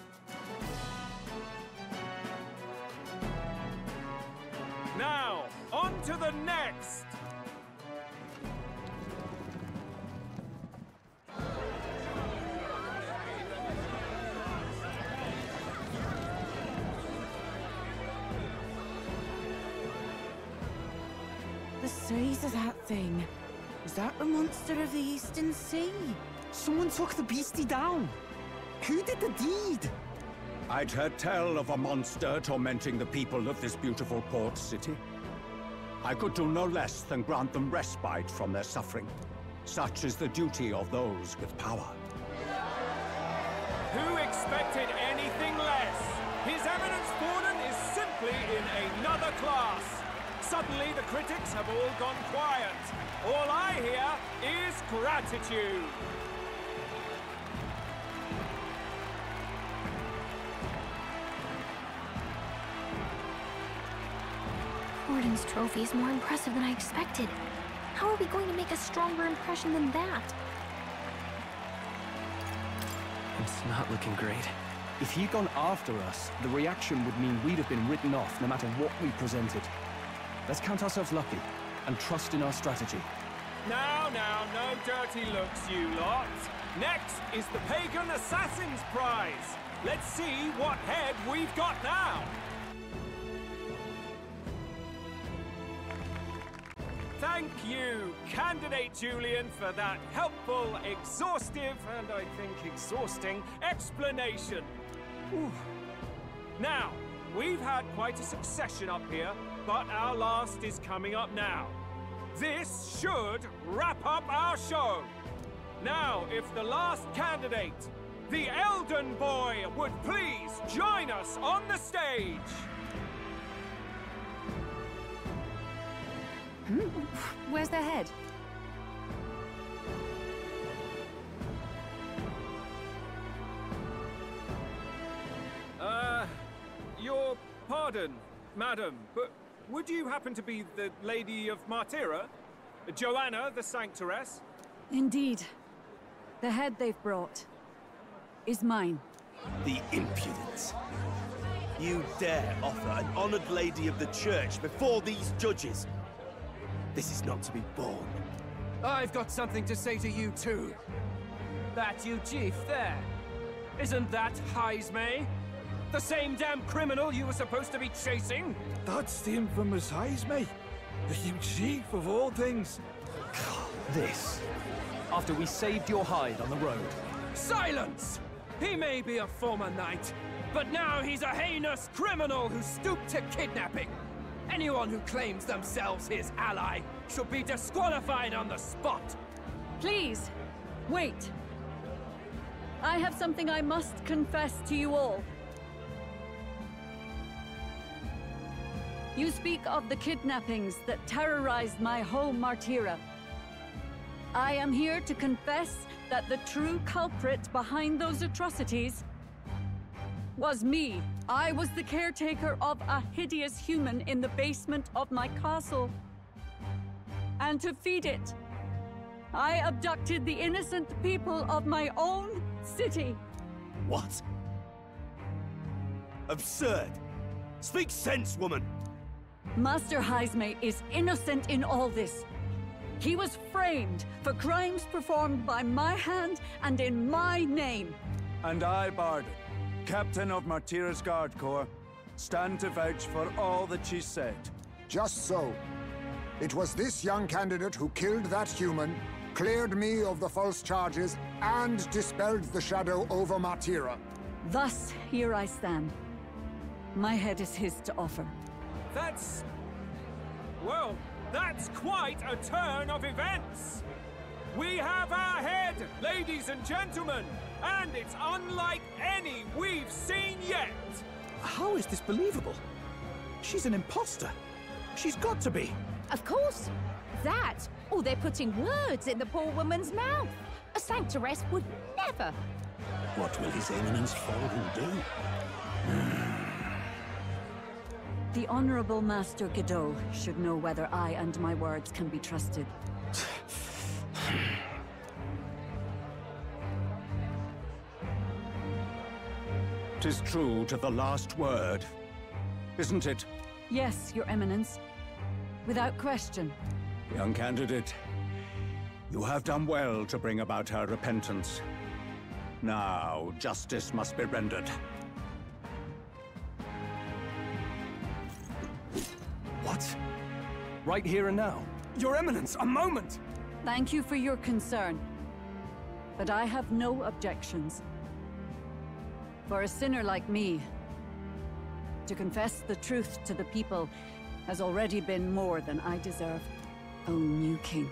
Now, on to the next! The size of that thing. Is that the monster of the Eastern Sea? Someone took the beastie down. Who did the deed? I'd heard tell of a monster tormenting the people of this beautiful port city. I could do no less than grant them respite from their suffering. Such is the duty of those with power. Who expected anything less? His Eminence Borden is simply in another class. Suddenly the critics have all gone quiet. All I hear is gratitude. Borden's trophy is more impressive than I expected. How are we going to make a stronger impression than that? It's not looking great. If he'd gone after us, the reaction would mean we'd have been written off no matter what we presented. Let's count ourselves lucky and trust in our strategy. Now, no dirty looks, you lot. Next is the Pagan Assassin's Prize. Let's see what head we've got now. Thank you, Candidate Julian, for that helpful, exhaustive, and I think exhausting explanation. Whew. Now, we've had quite a succession up here, but our last is coming up now. This should wrap up our show. Now, if the last candidate, the Elden Boy, would please join us on the stage. Where's the head? Your pardon, madam, but would you happen to be the Lady of Martira? Joanna, the Sanctoress? Indeed. The head they've brought is mine. The impudence. You dare offer an honored lady of the church before these judges? This is not to be borne. I've got something to say to you too. That you chief there. Isn't that Heismay? The same damn criminal you were supposed to be chasing? That's the infamous Heismay. The huge chief of all things. This. After we saved your hide on the road. Silence! He may be a former knight, but now he's a heinous criminal who stooped to kidnapping. Anyone who claims themselves his ally should be disqualified on the spot. Please, wait. I have something I must confess to you all. You speak of the kidnappings that terrorized my home, Martira. I am here to confess that the true culprit behind those atrocities was me. I was the caretaker of a hideous human in the basement of my castle. And to feed it, I abducted the innocent people of my own city. What? Absurd! Speak sense, woman! Master Heisme is innocent in all this. He was framed for crimes performed by my hand and in my name. And I, Barden, Captain of Martira's Guard Corps, stand to vouch for all that she said. Just so. It was this young candidate who killed that human, cleared me of the false charges, and dispelled the shadow over Martira. Thus, here I stand. My head is his to offer. That's... well, that's quite a turn of events! We have our head, ladies and gentlemen, and it's unlike any we've seen yet! How is this believable? She's an imposter. She's got to be. Of course. That, or they're putting words in the poor woman's mouth. A sanctoress would never. What will His Eminence Forden do? The Honorable Master Godot should know whether I and my words can be trusted. 'Tis true to the last word, isn't it? Yes, Your Eminence. Without question. Young candidate, you have done well to bring about her repentance. Now, justice must be rendered. What? Right here and now? Your Eminence, a moment! Thank you for your concern. But I have no objections. For a sinner like me, to confess the truth to the people has already been more than I deserve. O new king,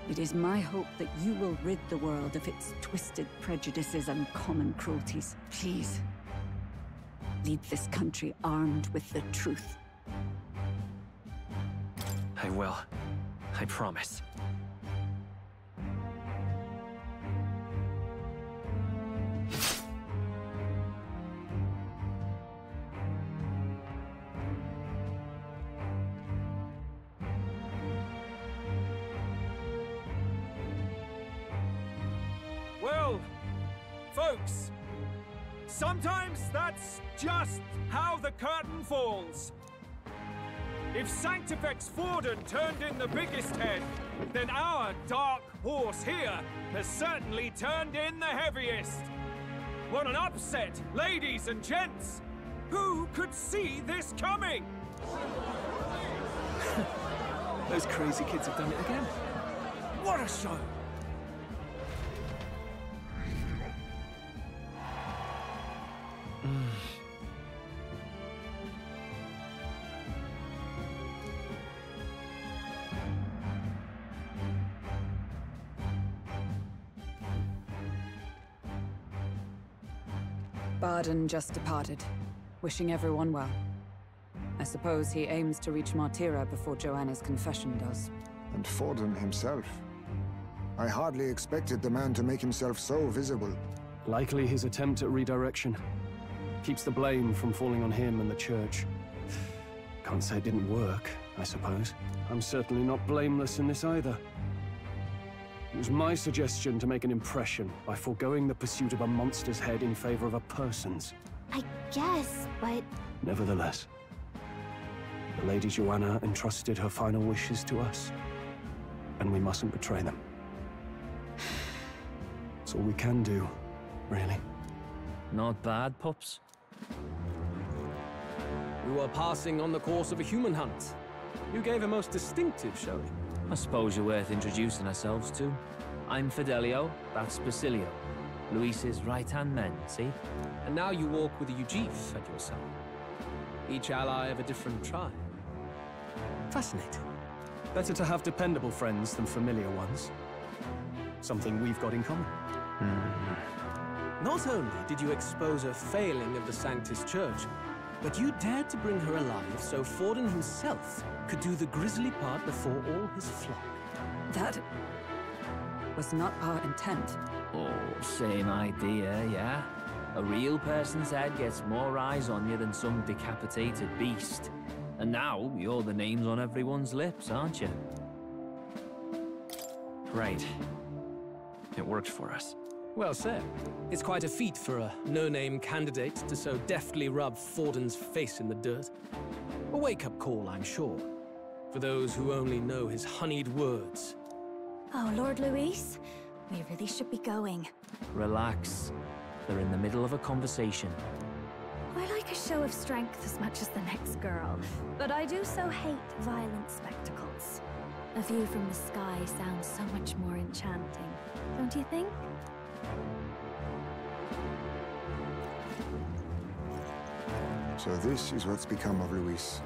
it is my hope that you will rid the world of its twisted prejudices and common cruelties. Please, lead this country armed with the truth. I will. I promise. Well, folks, sometimes that's just how the curtain falls. If Sanctifex Forden turned in the biggest head, then our dark horse here has certainly turned in the heaviest. What an upset, ladies and gents! Who could see this coming? Those crazy kids have done it again. What a show! Barden just departed, wishing everyone well. I suppose he aims to reach Martira before Joanna's confession does. And Forden himself. I hardly expected the man to make himself so visible. Likely his attempt at redirection. Keeps the blame from falling on him and the church. Can't say it didn't work, I suppose. I'm certainly not blameless in this either. It was my suggestion to make an impression by foregoing the pursuit of a monster's head in favor of a person's. I guess, but... Nevertheless, the Lady Joanna entrusted her final wishes to us, and we mustn't betray them. It's all we can do, really. Not bad, pups. We were passing on the course of a human hunt. You gave a most distinctive showing. I suppose you're worth introducing ourselves to. I'm Fidelio, that's Basilio. Luis's right-hand men, see? And now you walk with a Ujif at your side. Each ally of a different tribe. Fascinating. Better to have dependable friends than familiar ones. Something we've got in common. Not only did you expose a failing of the Sanctus Church, But you dared to bring her alive so Forden himself could do the grisly part before all his flock. That was not our intent. Oh, same idea, yeah? A real person's head gets more eyes on you than some decapitated beast. And now, you're the names on everyone's lips, aren't you? Right. It worked for us. Well said. It's quite a feat for a no-name candidate to so deftly rub Forden's face in the dirt. A wake-up call, I'm sure, for those who only know his honeyed words. Oh, Lord Luis, we really should be going. Relax. They're in the middle of a conversation. I like a show of strength as much as the next girl, but I do so hate violent spectacles. A view from the sky sounds so much more enchanting, don't you think? So this is what's become of Luis.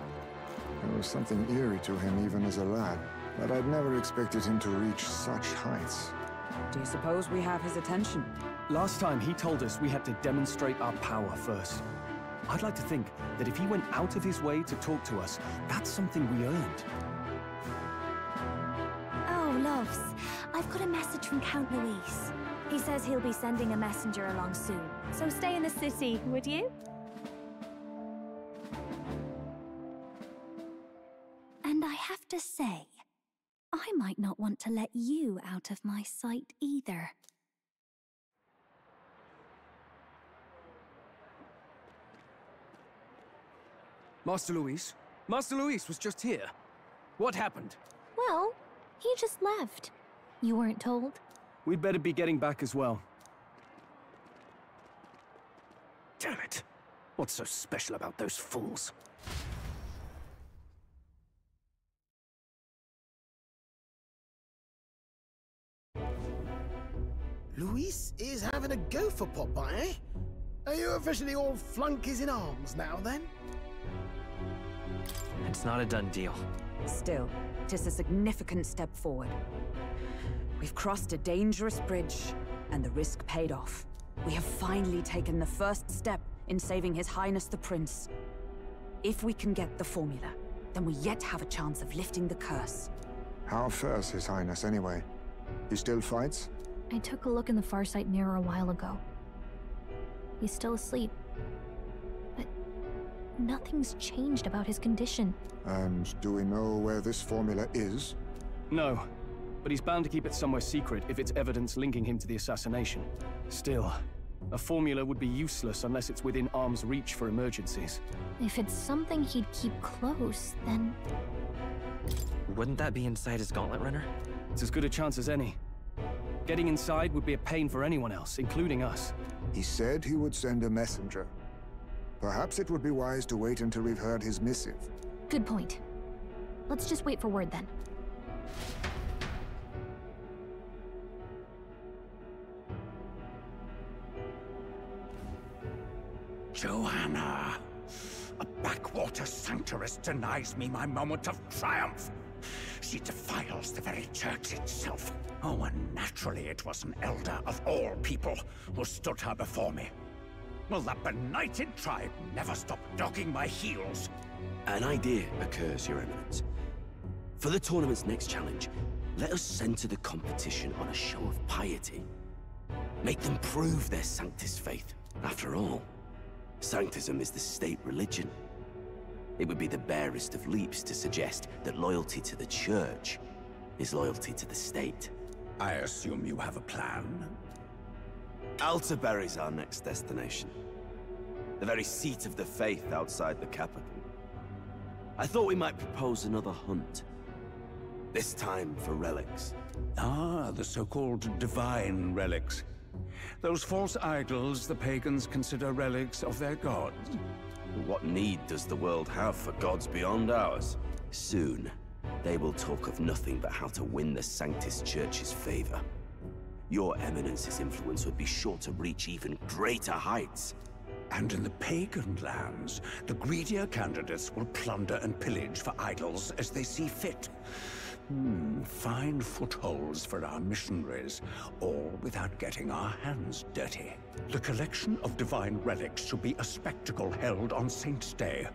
There was something eerie to him even as a lad, but I'd never expected him to reach such heights. Do you suppose we have his attention? Last time he told us we had to demonstrate our power first. I'd like to think that if he went out of his way to talk to us, that's something we earned. Oh, loves, I've got a message from Count Luis. He says he'll be sending a messenger along soon, so stay in the city, would you? And I have to say, I might not want to let you out of my sight either. Master Luis? Master Luis was just here. What happened? Well, he just left. You weren't told? We'd better be getting back as well. Damn it. What's so special about those fools? Luis is having a go for Popeye, eh? Are you officially all flunkies in arms now, then? It's not a done deal. Still, it is a significant step forward. We've crossed a dangerous bridge, and the risk paid off. We have finally taken the first step in saving His Highness the Prince. If we can get the formula, then we yet have a chance of lifting the curse. How fares His Highness, anyway? He still fights? I took a look in the Farsight mirror a while ago. He's still asleep. But nothing's changed about his condition. And do we know where this formula is? No, but he's bound to keep it somewhere secret if it's evidence linking him to the assassination. Still, a formula would be useless unless it's within arm's reach for emergencies. If it's something he'd keep close, then... Wouldn't that be inside his gauntlet runner? It's as good a chance as any. Getting inside would be a pain for anyone else, including us. He said he would send a messenger. Perhaps it would be wise to wait until we've heard his missive. Good point. Let's just wait for word then. Joanna! A backwater sanctuarist denies me my moment of triumph! She defiles the very church itself. Oh, and naturally it was an elder of all people who stood her before me. Will that benighted tribe never stop dogging my heels? An idea occurs, Your Eminence. For the tournament's next challenge, let us center the competition on a show of piety. Make them prove their Sanctus faith. After all, Sanctism is the state religion. It would be the barest of leaps to suggest that loyalty to the Church is loyalty to the state. I assume you have a plan? Altaberry's our next destination. The very seat of the faith outside the capital. I thought we might propose another hunt. This time for relics. Ah, the so-called divine relics. Those false idols the pagans consider relics of their gods. What need does the world have for gods beyond ours? Soon, they will talk of nothing but how to win the Sanctus Church's favor. Your Eminence's influence would be sure to reach even greater heights. And in the pagan lands, the greedier candidates will plunder and pillage for idols as they see fit. Fine footholds for our missionaries, all without getting our hands dirty. The collection of divine relics should be a spectacle held on Saint's Day.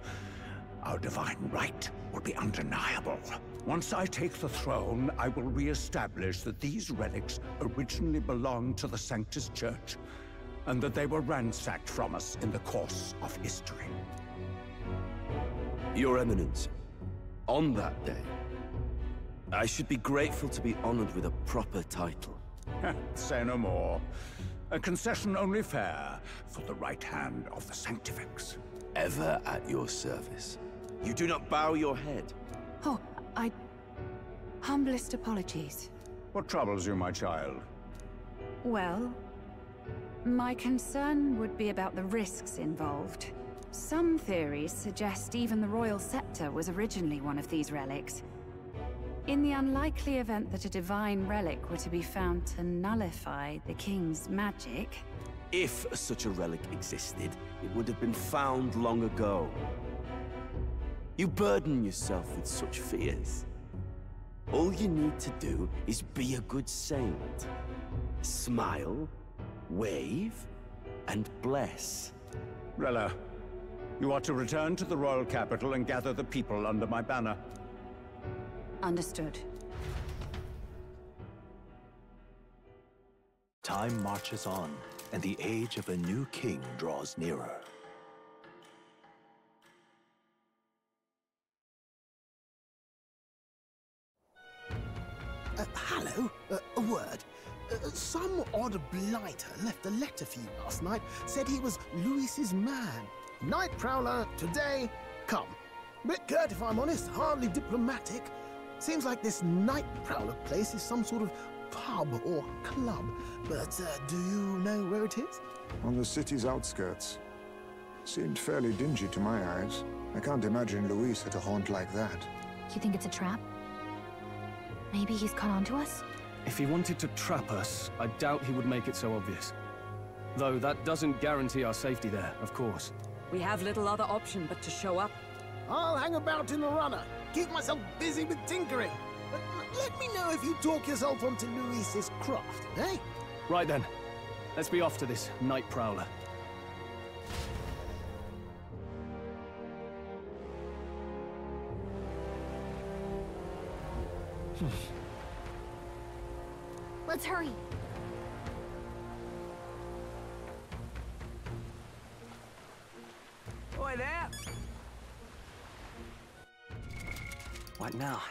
Our divine right will be undeniable. Once I take the throne, I will re-establish that these relics originally belonged to the Sanctus Church, and that they were ransacked from us in the course of history. Your Eminence, on that day, I should be grateful to be honored with a proper title. Say no more. A concession only fair for the right hand of the Sanctifex. Ever at your service. You do not bow your head. Oh, humblest apologies. What troubles you, my child? Well, my concern would be about the risks involved. Some theories suggest even the royal scepter was originally one of these relics. In the unlikely event that a divine relic were to be found to nullify the king's magic... If such a relic existed, it would have been found long ago. You burden yourself with such fears. All you need to do is be a good saint. Smile, wave, and bless. Rella, you are to return to the royal capital and gather the people under my banner. Understood. Time marches on, and the age of a new king draws nearer. Hello? A word. Some odd blighter left a letter for you last night. Said he was Luis's man. Night Prowler, today, come. Bit curt if I'm honest, hardly diplomatic. Seems like this Night Prowler place is some sort of pub or club. But do you know where it is? On the city's outskirts. Seemed fairly dingy to my eyes. I can't imagine Luis at a haunt like that. You think it's a trap? Maybe he's caught on to us? If he wanted to trap us, I doubt he would make it so obvious. Though that doesn't guarantee our safety there, of course. We have little other option but to show up. I'll hang about in the runner. Keep myself busy with tinkering. But let me know if you talk yourself onto Luis's craft, eh? Right then. Let's be off to this Night Prowler. Let's hurry. Oi there! What now?